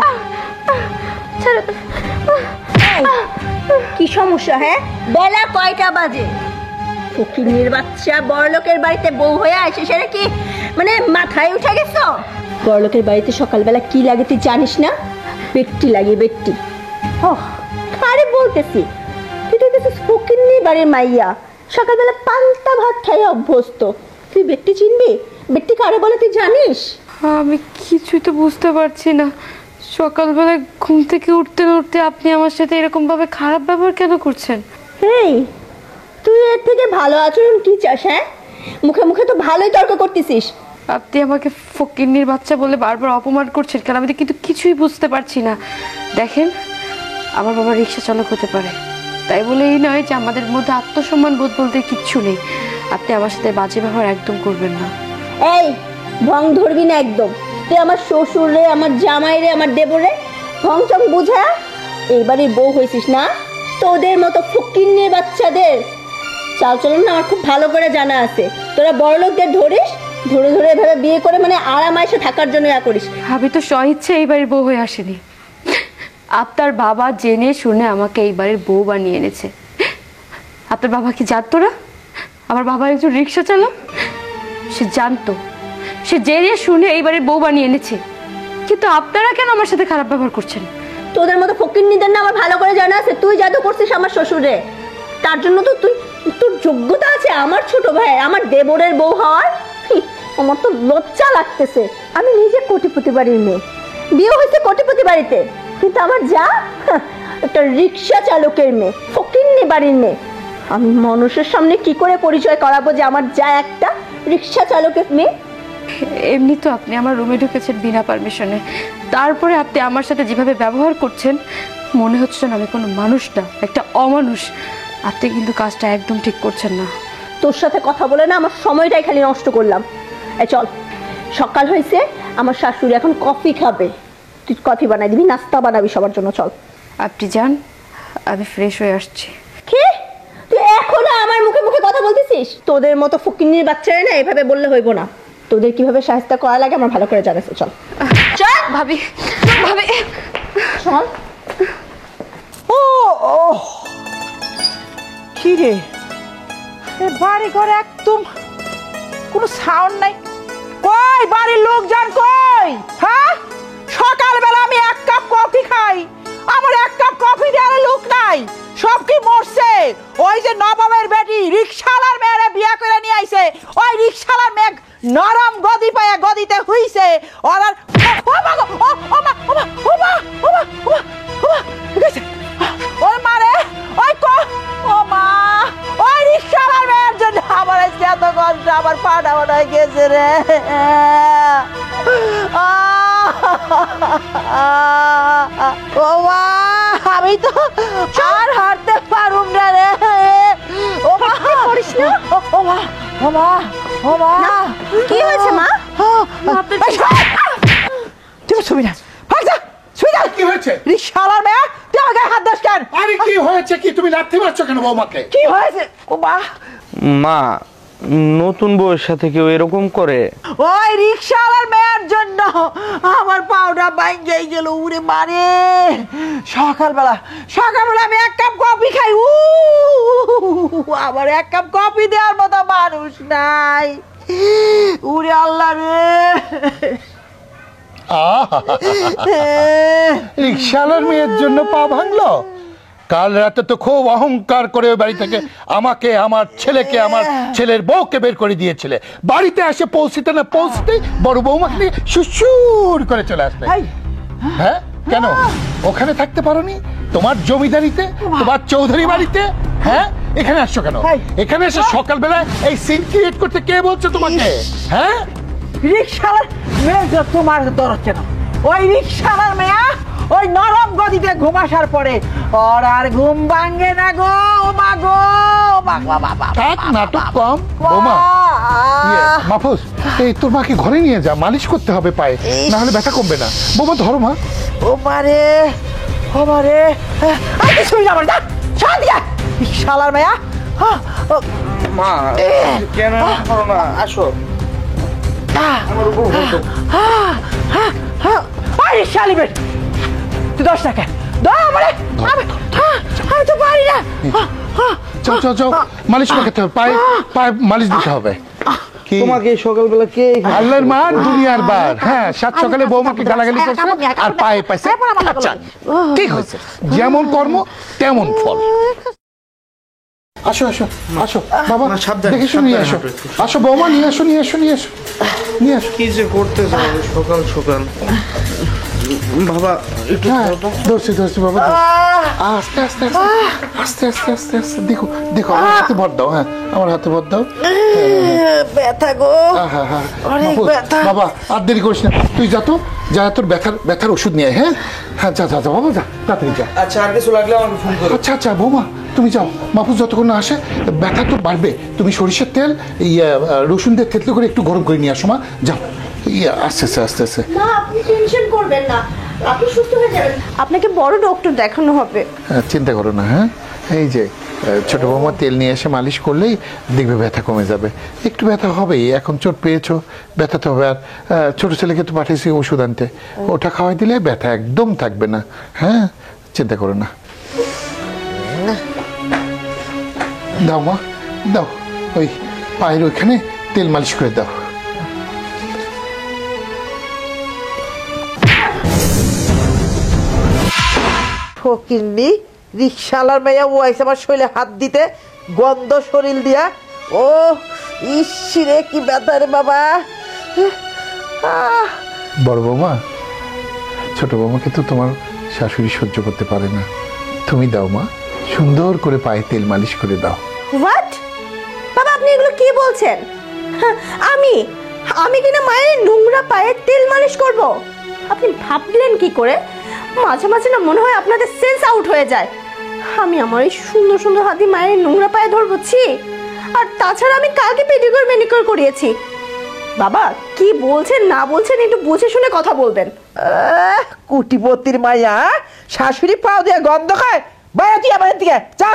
কি সমস্যা? হ্যাঁ, বেলা কয়টা বাজে? ফকিন্নির বাচ্চা বড়লোকের বাড়িতে বউ হয়ে আসে, সেটা কি মানে মাথায় উঠে গেছো? বড়লোকের বাড়িতে সকালবেলা কি লাগে তুই জানিস না? বেট্টি লাগে, বেট্টি। আরে বলতেছি, তুই তো দেখছিস ফকিন্নির বাড়ির মাইয়া, সকালবেলা পান্তা ভাত খাই অভ্যস্ত, তুই বেট্টি চিনবি? বেট্টি কারে বলে তুই জানিস? আমি কিছুই তো বুঝতে পারছি না, সকালবেলা ঘুম থেকে উঠতে না উঠতে আপনি আমার সাথে এরকম ভাবে খারাপ ব্যবহার কেন করছেন? এই, তুই এর থেকে ভালো আচরণ কি চাস? হ্যাঁ, মুখে মুখে তো ভালোই তর্ক করতেছিস। আপনি আমাকে ফকিন্নির বাচ্চা বলে বারবার অপমান করছেন কেন? আমি কিন্তু কিছুই বুঝতে পারছি না। দেখেন, আমার বাবা রিক্সা চালক হতে পারে, তাই বলে এই নয় যে আমাদের মধ্যে আত্মসম্মান বোধ বলতে কিচ্ছু নেই। আপনি আমার সাথে বাজে ব্যবহার একদম করবেন না। এই, ভং ধরবি না একদম। তুই আমার শ্বশুর রে, আমার জামাই রে, আমার দেবর রে ভং চং বুঝা এই বাড়ির বউ হয়েছিস না? তোদের মতো ফকিন্নির বাচ্চাদের চালচলন না আমার খুব ভালো করে জানা আছে। তোরা বড় লোকদের ধরিস, ধরে ধরে এভাবে বিয়ে করে মানে আরামাইসে থাকার জন্য করিস। আমি তো স্বইচ্ছে এই বাড়ির বউ হয়ে আসিনি, আপনার বাবা জেনে শুনে আমাকে এই বাড়ির বউ বানিয়ে এনেছে। আপনার বাবা কি জানতো না আমার বাবা একজন রিক্সা চালক? সে জানতো, সে জেনে শুনে এই বাড়ির বউ বানিয়ে এনেছে, কিন্তু আপনারা কেন আমার সাথে খারাপ ব্যবহার করছেন? তোদের মতো ফকিন্নিদের না আমার ভালো করে জানা আছে। তুই জাদু করছিস আমার শ্বশুরে, তার জন্য তো তোর যোগ্যতা আছে আমার ছোট ভাই, আমার দেবরের বউ হওয়ার। আমার তো লজ্জা লাগতেছে। আমি নিজে কোটিপতি বাড়ির মেয়ে, বিয়ে হয়েছে কোটিপতি বাড়িতে, কিন্তু আমার যা একটা রিক্সা চালকের মেয়ে, ফকিন্নি বাড়ির মেয়ে। আমি মানুষের সামনে কি করে পরিচয় করাবো যে আমার যা একটা রিক্সা চালকের মেয়ে? এমনি তো আপনি আমার রুমে ঢুকেছেন বিনা পারমিশনে, তারপরে আপনি আমার সাথে যেভাবে ব্যবহার করছেন মনে হচ্ছে না আমি কোনো মানুষ না, একটা অমানুষ। আপনি কিন্তু কাজটা একদম ঠিক করছেন না। তোর সাথে কথা বলে না আমার সময়টাই খালি নষ্ট করলাম। এই চল, সকাল হয়েছে, আমার শাশুড়ি এখন কফি খাবে, তুই কফি বানাই দিবি, নাস্তা বানাবি সবার জন্য। চল। আপনি যান, আমি ফ্রেশ হয়ে আসছি। কি তুই এখনো আমার মুখে মুখে কথা বলতেছিস? তোদের মতো ফকিন্নির বাচ্চারা না এভাবে বললে হইব না। তোদের কিভাবে সাহায্য করা লাগে আমার ভালো করে জানাছে। চল চল ভাবি, ভাবি চল। ও ও কি রে, এ বাড়ি ঘরে একদম কোনো সাউন্ড নাই। কই বাড়ির লোকজন কই? হ্যাঁ, সকালবেলা আমি এক কাপ কফি খাই, আমার এক কাপ কফি দেওয়ার লোক নাই। সব কি মরছে? ওই যে নবাবের বেটি রিকশালার মেয়েরে বিয়া করে নিয়ে আইছে, ওই রিকশালার মেয়ে নরম গদি পায়া গদিতে হইছে। ওর আর ও মা গো, ও মা ও মা ও মা ও মা ও মা ও মা গেছে। ওই মারে ওই কো ও মা, ওই রিকশালার মেয়ের জন্য আমার আজকে এত কষ্ট, আমার পাটা হয়ে গেছে রে। ও মা, আমি তো আর হাঁটতে পারুম না রে। ও মা করিস না। ও মা ও মা ও মা, কি হয়েছে মা? তুই ছবি না, ভাগ যা, ছুই যা। কি হয়েছে? রিকশালার মেয়ে, তুই আমাকে হাত দাস কেন? আরে কি হয়েছে কি? তুমি লাথি মারছো কেন বৌমাকে? কি হয়েছে? ও মা, মা, নতুন বউয়ের সাথে কেউ এরকম করে? ওই রিকশালার মেয়ের জন্য আমার পাউডার ভাঙে গেল। উড়ে মারে, সকালবেলা আমি এক কাপ কফি খাই, আমার এক কাপ কফি দেওয়ার মতো মানুষ নাই। উড়ে আল্লাহ রে। রিকশালার মেয়ের জন্য পা ভাঙলো? কাল রাতে তো খুব অহংকার করে ওই বাড়ি থেকে আমাকে, আমার ছেলেকে, আমার ছেলের বউকে বের করে দিয়েছিলে। বাড়িতে এসে পৌঁছতে না পৌঁছতে বড় বৌমাকে নিয়ে সুসুর করে চলে আসবে। হ্যাঁ, কেন ওখানে থাকতে পারোনি? তোমার জমিদারিতে, তোমার চৌধুরী বাড়িতে। হ্যাঁ, এখানে আসছো কেন? এখানে এসে সকালবেলা এই সিন ক্রিয়েট করতে কে বলছে তোমাকে? হ্যাঁ, রিকশালার মেয়ে তোমার দরদ কেন? ওই রিকশালার মেয়া ওই নরম গদিতে ঘুম আসার পরে ওর আর ঘুম ভাঙে না গো। মা গো, থাক নাটক কম। বৌমা, মাহফুজ, এই তোর মাকে ঘরে নিয়ে যা, মালিশ করতে হবে পায়ে, না হলে ব্যথা কমবে না। বৌমা ধরো মা। ও মারে, ও মারে, শুই যাবার না, শান্তি। রিকশালার মেয়া, মা কেন করো না? আসো। শালি বেট, তুই 10 টাকা দাও আমারে। আমি তো পারি না। চল চল চল, মালিশ করতে হবে, পায়ে পায়ে মালিশ দিতে হবে। কি তোমাকে সকালবেলা কে? আল্লাহর মান দুনিয়ার বার। হ্যাঁ, সাত সকালে বৌমাকে গালাগালি করছে আর পায়ে পাইছে। আচ্ছা, ঠিক হয়েছে, যেমন কর্ম তেমন ফল। আসো আসো আসো বাবা, দেখে শুনে নিয়ে আসো। আসো বৌমা, নিয়ে আসো নিয়ে আসো নিয়ে আসো নিয়ে আসো। কি যে করতে যাও সকাল সকাল? বাবা একটু ধরছি ধরছি বাবা, আস্তে আস্তে আস্তে আস্তে আস্তে আস্তে। দেখো দেখো, আমার হাতে ভর দাও। হ্যাঁ, আমার হাতে ভর দাও। ব্যথা গো, অনেক ব্যথা। বাবা আর দেরি করিস না, তুই যা তো, যা তোর ব্যথার ওষুধ নিয়ে। হ্যাঁ হ্যাঁ, যা যা যা বাবা, যা তাড়াতাড়ি যা। আচ্ছা, আর কিছু লাগলে আমাকে ফোন করো। আচ্ছা আচ্ছা বৌমা, তুমি যাও। মাহফুজ যতক্ষণ না আসে ব্যথা তো বাড়বে। তুমি সরিষার তেল রসুন দিয়ে থেতলে করে একটু গরম করে নিয়ে আসো মা। যাও, আস্তে আস্তে আস্তে আস্তে। মা, আপনি টেনশন করবেন না, আপনি সুস্থ হয়ে যাবেন। আপনাকে বড় ডক্টর দেখানো হবে। চিন্তা করো না। হ্যাঁ, এই যে ছোট বৌমা তেল নিয়ে এসে মালিশ করলেই দেখবে ব্যথা কমে যাবে। একটু ব্যথা হবেই, এখন চোট পেয়েছো, ব্যথা তো হবে। আর ছোট ছেলেকে তো পাঠিয়েছি ওষুধ আনতে, ওটা খাওয়াই দিলে ব্যথা একদম থাকবে না। হ্যাঁ, চিন্তা করো না। দাও মা, দাও, ওই পায়ের ওইখানে তেল মালিশ করে দাও। ফকিন্নি রিকশালার মেয়া ও আইসে আমার শরীরে হাত দিতে, গন্ধ শরীর দিয়া। ও ইসিরে কি ব্যথা রে বাবা। বড় বৌমা, ছোট বৌমাকে তো তোমার শাশুড়ি সহ্য করতে পারে না। তুমি দাও মা, সুন্দর করে পায়ে তেল মালিশ করে দাও। হোয়াট? বাবা, আপনি এগুলো কি বলছেন? আমি আমি কিনা মায়ের নোংরা পায়ে তেল মালিশ করব? আপনি ভাবলেন কি করে? মাঝে মাঝে না মনে হয় আপনাদের সেন্স আউট হয়ে যায়। আমি আমার এই সুন্দর সুন্দর হাতে মায়ের নোংরা পায়ে ধরবো? ছি! আর তাছাড়া আমি কালকে পেডিকিউর ম্যানিকিউর করিয়েছি। বাবা কি বলছেন না বলছেন একটু বুঝে শুনে কথা বলবেন। কুটিপতির মাইয়া শাশুড়ি পাও দিয়ে গন্ধ খায়। বাইরে তুই আমার দিকে যা।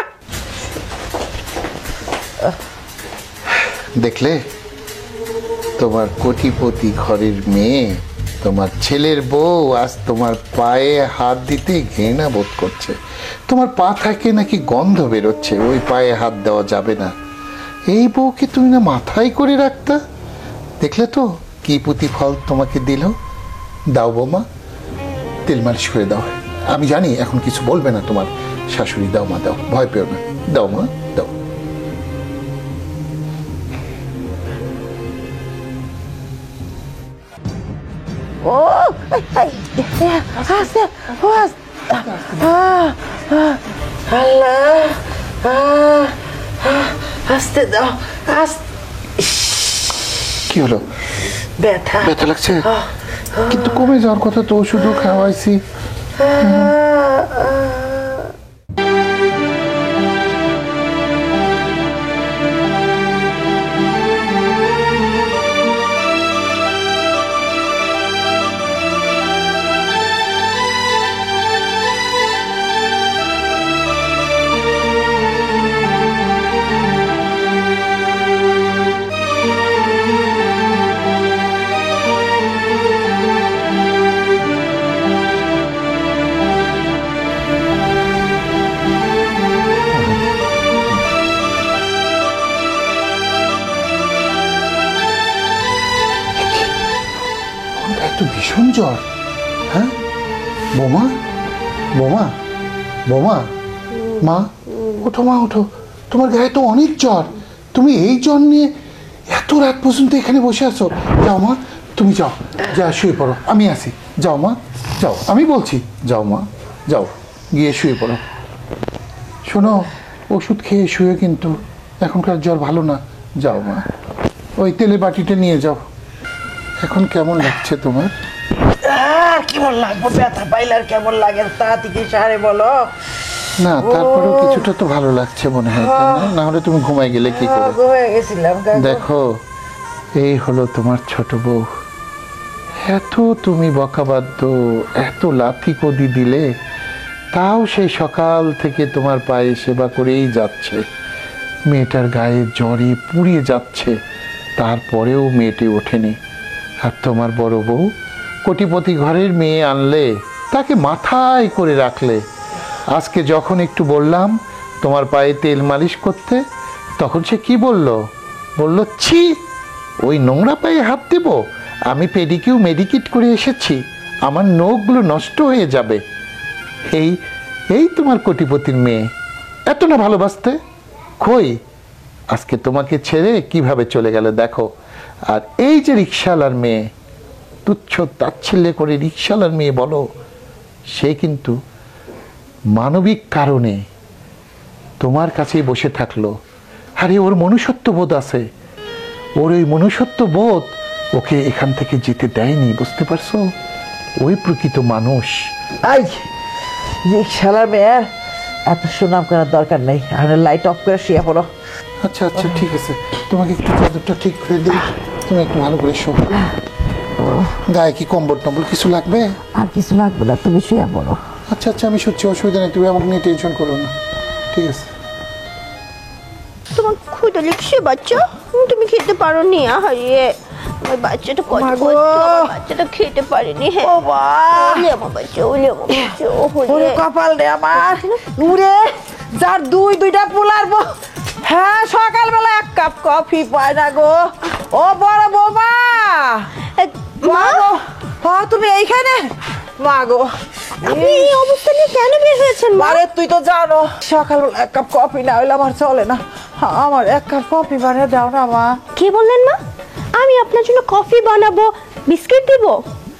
দেখলে, তোমার কোটিপতি ঘরের মেয়ে, তোমার ছেলের বউ আজ তোমার পায়ে হাত দিতে ঘৃণা বোধ করছে। তোমার পা থেকে নাকি গন্ধ বেরোচ্ছে, ওই পায়ে হাত দেওয়া যাবে না। এই বউকে তুমি না মাথায় করে রাখতা। দেখলে তো কি প্রতিফল তোমাকে দিল। দাও বৌমা, তেল মালিশ করে দাও। আমি জানি এখন কিছু বলবে না তোমার শাশুড়ি। দাও মা, দাও, ভয় পেও না। দাও মা, দাও। ও আস্তে আস্তে দাও। কি হলো? ব্যথা ব্যথা লাগছে? কিন্তু কমে যাওয়ার কথা তো, ওষুধও খাওয়াইছি। ভীষণ জ্বর। হ্যাঁ বোমা, বোমা, বোমা, মা ওঠো, মা ওঠো। তোমার গায়ে তো অনেক জ্বর। তুমি এই জ্বর নিয়ে এত রাত পর্যন্ত এখানে বসে আছো। যাও মা, তুমি যাও, যা শুয়ে পড়ো, আমি আসি। যাও মা, যাও, আমি বলছি, যাও মা, যাও, গিয়ে শুয়ে পড়ো। শোনো, ওষুধ খেয়ে শুয়ে, কিন্তু এখনকার জ্বর ভালো না। যাও মা, ওই তেলে বাটিটা নিয়ে যাও। এখন কেমন লাগছে তোমার? আর কেমন লাগবে? ব্যথা পাইলে আর কেমন লাগে? তাড়াতাড়ি সারে বলো না, তারপরেও কিছুটা তো ভালো লাগছে মনে হয়, তাই না? না হলে তুমি ঘুমাই গেলে কি করে? ঘুমিয়ে গেছিলাম। দেখো, এই হলো তোমার ছোট বউ। এত তুমি বকাবাদ্য, এত লাথি কদি দিলে, তাও সেই সকাল থেকে তোমার পায়ে সেবা করেই যাচ্ছে। মেয়েটার গায়ে জ্বরে পুড়িয়ে যাচ্ছে, তারপরেও মেয়েটি ওঠেনি। আর তোমার বড় বউ কোটিপতি ঘরের মেয়ে আনলে, তাকে মাথায় করে রাখলে। আজকে যখন একটু বললাম তোমার পায়ে তেল মালিশ করতে, তখন সে কি বলল? বলল, ছি, ওই নোংরা পায়ে হাত দেব? আমি পেডিকিউ মেডিকিট করে এসেছি, আমার নখগুলো নষ্ট হয়ে যাবে। এই এই তোমার কোটিপতির মেয়ে এত না ভালোবাসতে? কই, আজকে তোমাকে ছেড়ে কিভাবে চলে গেল দেখো। আর এই যে রিকশাওয়ালার মেয়ে, তুচ্ছ তাচ্ছিল্য করে রিকশাওয়ালার মেয়ে বলো, সে কিন্তু মানবিক কারণে তোমার কাছেই বসে থাকলো। আরে ওর মনুষ্যত্ব বোধ আছে, ওর ওই মনুষ্যত্ব বোধ ওকে এখান থেকে যেতে দেয়নি, বুঝতে পারছো? ওই প্রকৃত মানুষ। আই রিক্সাওয়ালার মেয়ের এত সুনাম করার দরকার নেই। আমরা লাইট অফ করে শুয়ে পড়ো। আচ্ছা আচ্ছা, ঠিক আছে, তোমাকে একটু চাদরটা ঠিক করে দিই, তুমি একটু ভালো করে শো। গায়ে কি কম্বল টম্বল কিছু লাগবে? আর কিছু লাগবে না, তুমি শুয়ে পড়ো। আচ্ছা আচ্ছা, আমি শুচ্ছি, অসুবিধা নেই, তুমি আমাকে নিয়ে টেনশন করো না, ঠিক আছে? তোমার ক্ষুদা লিখছে বাচ্চা, তুমি খেতে পারো নি? হারিয়ে ওই বাচ্চাটা কত বাচ্চাটা খেতে পারেনি। হ্যাঁ আমার বাচ্চা, ওলে আমার বাচ্চা। ওরে কপাল রে আমার, উড়ে যার দুইটা পোলার বউ। হ্যাঁ, সকালবেলা এক কাপ কফি পায় না গো। ও বড় বৌমা, মা গো, তুমি এইখানে? মা গো, আপনি এই অবস্থা নিয়ে কেন বের হয়েছেন? মারে তুই তো জানো সকালবেলা এক কাপ কফি না হইলে আমার চলে না। আমার এক কাপ কফি বানিয়ে দাও না মা। কি বললেন মা? আমি আপনার জন্য কফি বানাবো, বিস্কিট দিব?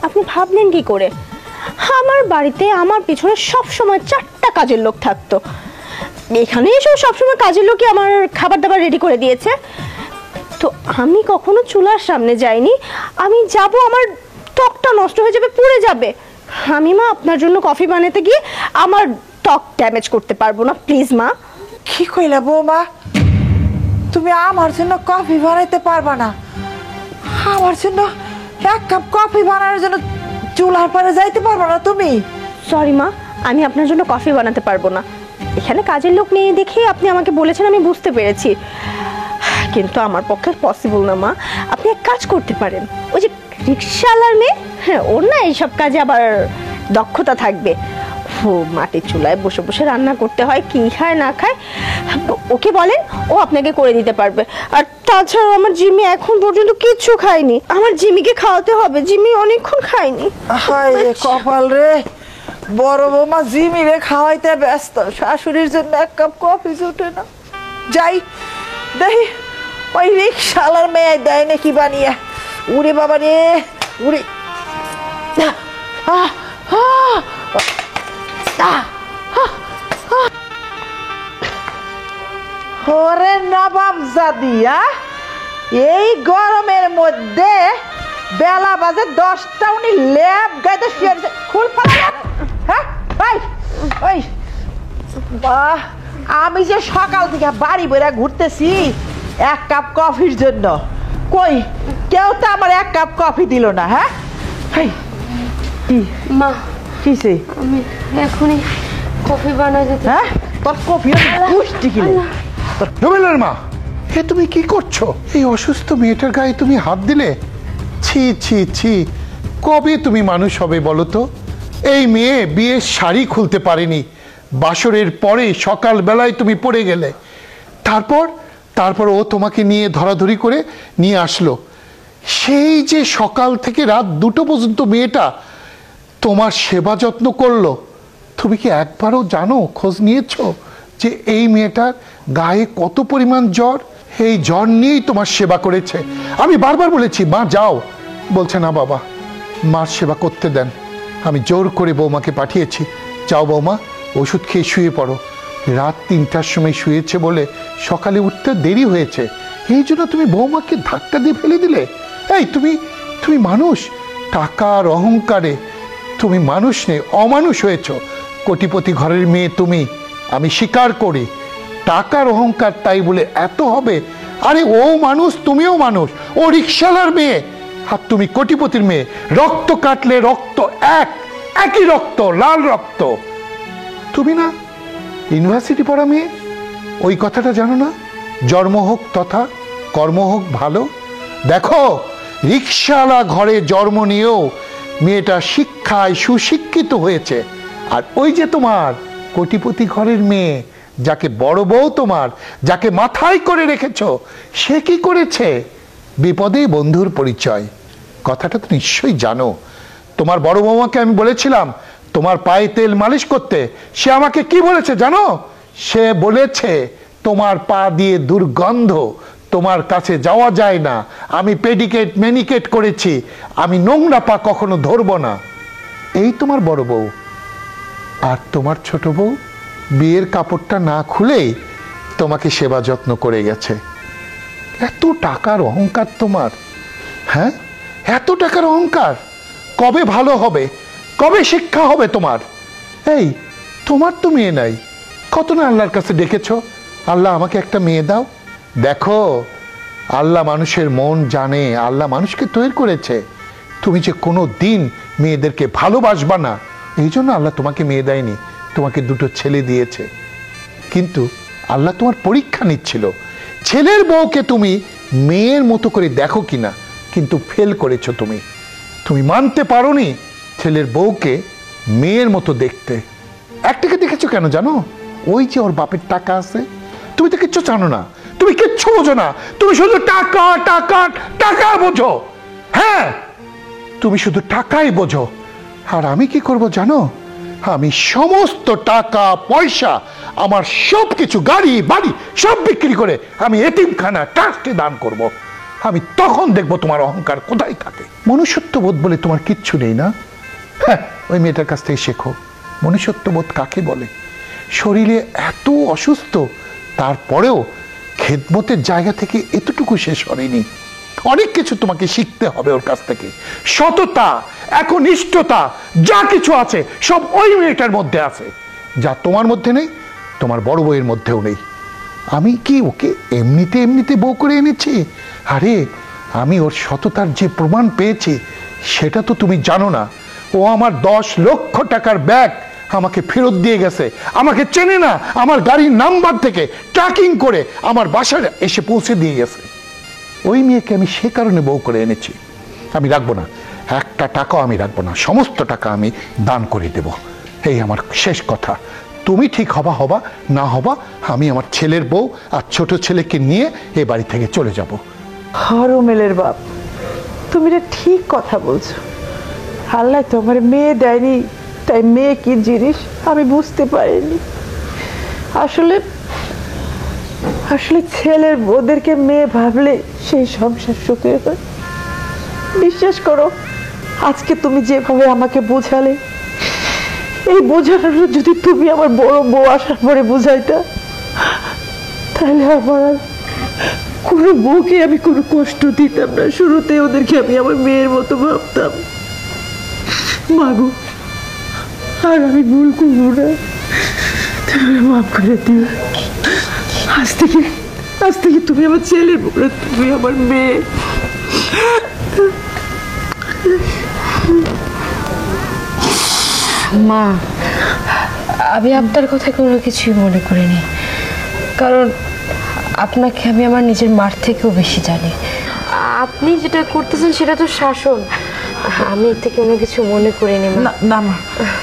আপনি ভাবলেন কি করে? আমার বাড়িতে আমার পিছনে সব সময় 4টা কাজের লোক থাকতো। এখানে এসে সবসময় কাজের লোকই আমার খাবার দাবার রেডি করে দিয়েছে। তো আমি কখনো চুলার সামনে যাইনি, আমি যাব আমার ত্বকটা নষ্ট হয়ে যাবে, পুড়ে যাবে। আমি মা আপনার জন্য কফি বানাতে গিয়ে আমার ত্বক ড্যামেজ করতে পারবো না, প্লিজ মা। কি কইলা বৌমা, তুমি আমার জন্য কফি বানাইতে পারবা না? আমার জন্য এক কাপ কফি বানানোর জন্য চুলার পারে যাইতে পারবা না তুমি? সরি মা, আমি আপনার জন্য কফি বানাতে পারবো না। এখানে কাজের লোক নেই দেখে আপনি আমাকে বলেছেন, আমি বুঝতে পেরেছি, কিন্তু আমার পক্ষে পসিবল না মা। আপনি এক কাজ করতে পারেন, ওই যে রিক্সাওয়ালার মেয়ে, হ্যাঁ ওর না এইসব কাজে আবার দক্ষতা থাকবে। ও মাটির চুলায় বসে বসে রান্না করতে হয়, কি খায় না খায়, ওকে বলেন, ও আপনাকে করে দিতে পারবে। আর তাছাড়াও আমার জিমি এখন পর্যন্ত কিচ্ছু খায়নি, আমার জিমিকে খাওয়াতে হবে, জিমি অনেকক্ষণ খায়নি। হায় রে কপাল রে, বড় বৌমা জিমি রে খাওয়াইতে ব্যস্ত, শাশুড়ির জন্য এক কাপ কফি জুটে না। যাই দেখি ওই রিক্সাওয়ালার মেয়ে দেয় নাকি বানিয়ে। উড়ে বাবা রে উড়ে, ওরে নবাব জাদিয়া, এই গরমের মধ্যে বেলা বাজে 10টা, উনি ল্যাব গাইতে শুয়ে খুল ফেলা। হ্যাঁ ওই বাহ, আমি যে সকাল থেকে বাড়ি বেড়া ঘুরতেছি এক কাপ কফির জন্য, কই কেউ তো আমার এক কাপ কফি দিল না। হ্যাঁ কি মা কিসে আমি এখনই কফি বানাই দিতে। হ্যাঁ তোর কফি গুষ্টি কিলো। রবিলের মা, এ তুমি কি করছো? এই অসুস্থ মেয়েটার গায়ে তুমি হাত দিলে? ছি ছি ছি, কবে তুমি মানুষ হবে বলো তো? এই মেয়ে বিয়ের শাড়ি খুলতে পারেনি, বাসরের পরে সকাল বেলায় তুমি পড়ে গেলে, তারপর ও তোমাকে নিয়ে ধরাধরি করে নিয়ে আসলো। সেই যে সকাল থেকে রাত 2টো পর্যন্ত মেয়েটা তোমার সেবা যত্ন করলো, তুমি কি একবারও জানো, খোঁজ নিয়েছো যে এই মেয়েটার গায়ে কত পরিমাণ জ্বর? এই জ্বর নিয়েই তোমার সেবা করেছে। আমি বারবার বলেছি মা যাও, বলছে না বাবা, মার সেবা করতে দেন। আমি জোর করে বৌমাকে পাঠিয়েছি, যাও বৌমা ওষুধ খেয়ে শুয়ে পড়ো। রাত 3টার সময় শুয়েছে বলে সকালে উঠতে দেরি হয়েছে, এই জন্য তুমি বৌমাকে ধাক্কা দিয়ে ফেলে দিলে। এই তুমি মানুষ, টাকার অহংকারে তুমি মানুষ নেই, অমানুষ হয়েছ। কোটিপতি ঘরের মেয়ে তুমি, আমি স্বীকার করি। টাকার অহংকার তাই বলে এত হবে? আরে ও মানুষ, তুমিও মানুষ, ও রিক্সাওয়ালার মেয়ে আর তুমি কোটিপতির মেয়ে। রক্ত কাটলে রক্ত একই রক্ত, লাল রক্ত। তুমি না ইউনিভার্সিটি পড়া মেয়ে, ওই কথাটা জানো না? জন্ম হোক তথা কর্ম হোক ভালো। দেখো, রিক্সাওয়ালা ঘরে জন্ম নিয়েও মেয়েটা শিক্ষায় সুশিক্ষিত হয়েছে। আর ওই যে তোমার কোটিপতি ঘরের মেয়ে, যাকে বড় বউ তোমার, যাকে মাথায় করে রেখেছো, সে কি করেছে? বিপদে বন্ধুর পরিচয়, কথাটা তো নিশ্চয়ই জানো। তোমার বড় বৌমাকে আমি বলেছিলাম তোমার পায়ে তেল মালিশ করতে, সে আমাকে কি বলেছে জানো? সে বলেছে তোমার পা দিয়ে দুর্গন্ধ, তোমার কাছে যাওয়া যায় না, আমি পেডিকেট ম্যানিকেট করেছি, আমি নোংরা পা কখনো ধরবো না। এই তোমার বড় বউ। আর তোমার ছোট বউ বিয়ের কাপড়টা না খুলেই তোমাকে সেবা যত্ন করে গেছে। এত টাকার অহংকার তোমার, হ্যাঁ এত টাকার অহংকার। কবে ভালো হবে, কবে শিক্ষা হবে তোমার? এই তোমার তো মেয়ে নাই, কত না আল্লাহর কাছে ডেকেছো, আল্লাহ আমাকে একটা মেয়ে দাও। দেখো, আল্লাহ মানুষের মন জানে, আল্লাহ মানুষকে তৈরি করেছে। তুমি যে কোনো দিন মেয়েদেরকে ভালোবাসবা না, এই জন্য আল্লাহ তোমাকে মেয়ে দেয়নি, তোমাকে 2টো ছেলে দিয়েছে। কিন্তু আল্লাহ তোমার পরীক্ষা নিচ্ছিল, ছেলের বউকে তুমি মেয়ের মতো করে দেখো কিনা, কিন্তু ফেল করেছো। তুমি মানতে পারোনি ছেলের বউকে মেয়ের মতো দেখতে। একটাকে দেখেছো কেন জানো? ওই যে ওর বাপের টাকা আছে, তুমি তো কিচ্ছু জানো না, তুমি কিচ্ছু বোঝো না, তুমি শুধু টাকা টাকা টাকা বোঝো। হ্যাঁ, তুমি শুধু টাকাই বোঝো। আর আমি কি করব জানো? আমি সমস্ত টাকা পয়সা, আমার সব কিছু, গাড়ি বাড়ি সব বিক্রি করে আমি এতিমখানা ট্রাস্টে দান করব। আমি তখন দেখবো তোমার অহংকার কোথায় থাকে। মনুষ্যত্ববোধ বলে তোমার কিচ্ছু নেই না? হ্যাঁ, ওই মেয়েটার কাছ থেকে শেখো মনুষ্যত্ববোধ কাকে বলে। শরীরে এত অসুস্থ, তারপরেও খেদমতের জায়গা থেকে এতটুকু শেষ হয়নি, অনেক কিছু তোমাকে শিখতে হবে ওর কাছ থেকে। সততা, একনিষ্ঠতা, যা কিছু আছে সব ওই মেয়েটার মধ্যে আছে, যা তোমার মধ্যে নেই, তোমার বড় বউয়ের মধ্যেও নেই। আমি কি ওকে এমনিতে বউ করে এনেছি? আরে আমি ওর সততার যে প্রমাণ পেয়েছি সেটা তো তুমি জানো না। ও আমার 10 লক্ষ টাকার ব্যাগ আমাকে ফেরত দিয়ে গেছে, আমাকে চেনে না, আমার গাড়ির নাম্বার থেকে ট্র্যাকিং করে আমার বাসায় এসে পৌঁছে দিয়ে গেছে। ওই মেয়েকে আমি সে কারণে বউ করে এনেছি। আমি রাখবো না, একটা টাকাও আমি রাখবো না, সমস্ত টাকা আমি দান করে দেব। এই আমার শেষ কথা। তুমি ঠিক হবা না হবা, আমি আমার ছেলের বউ আর ছোট ছেলেকে নিয়ে এ বাড়ি থেকে চলে যাব। হরমেলের বাপ, তুমি এটা ঠিক কথা বলছো। আল্লাহ তো আমার মেয়ে দেয়নি, তাই মেয়ে কি জিনিস আমি বুঝতে পারিনি। আসলে ছেলের বউদেরকে মেয়ে ভাবলে সেই সংসার সুখের হয়। বিশ্বাস করো, আজকে তুমি যেভাবে আমাকে বোঝালে, এই বোঝানোটা যদি তুমি আমার বড় বউ আসার পরে বুঝাইতা, তাহলে আমার আর কোনো বউকে আমি কোনো কষ্ট দিতাম না। শুরুতে ওদেরকে আমি আমার মেয়ের মতো ভাবতাম। মাগো, আর আমি ভুল করবো না, তুমি মাফ করে দিও। আজ থেকে তুমি আমার ছেলের বউ, তুমি আমার মেয়ে। মা, আমি আপনার কথা কোনো কিছুই মনে করিনি, কারণ আপনাকে আমি আমার নিজের মার থেকেও বেশি জানি। আপনি যেটা করতেছেন সেটা তো শাসন, আমি এতে কোনো কিছু মনে করিনি। না না মা,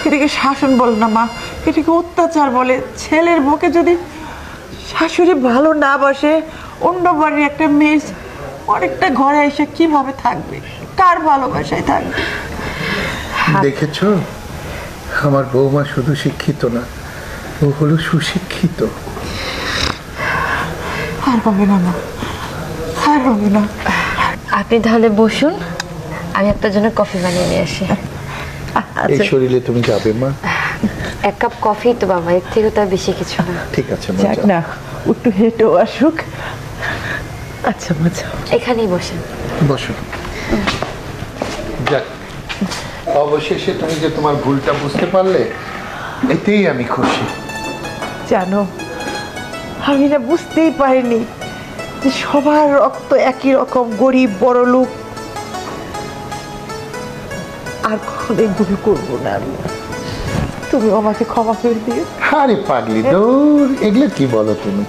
এটাকে শাসন বলে না মা, এটাকে অত্যাচার বলে। ছেলের বউকে যদি শাশুড়ি ভালো না বাসে, অন্য বাড়ির একটা মেয়ে অনেকটা ঘরে এসে কিভাবে থাকবে, কার ভালোবাসায় থাকবে? দেখেছ, আমার বৌমা শুধু শিক্ষিত না, ও হলো সুশিক্ষিত। আর হবে না মা, আর হবে না। আপনি তাহলে বসুন, আমি আপনার জন্য কফি বানিয়ে নিয়ে আসি। এই শরীরে তুমি যাবে মা? 1 কাপ কফি তো বাবা, এর থেকে তো আর বেশি কিছু না। ঠিক আছে মা, যাক না, একটু হেঁটেও আসুক। আচ্ছা মা, যাও। এখানেই বসেন। বসো। যাক, অবশেষে তুমি যে তোমার ভুলটা বুঝতে পারলে, এতেই আমি খুশি। জানো, আমি না বুঝতেই পারিনি যে সবার রক্ত একই রকম, গরিব বড় লোক। আর কখনো ভুল করবো না আমি। তুমি আমাকে ক্ষমা করে দিও। আরে পাগলি, দৌড়, এগুলো কি বলো তুমি?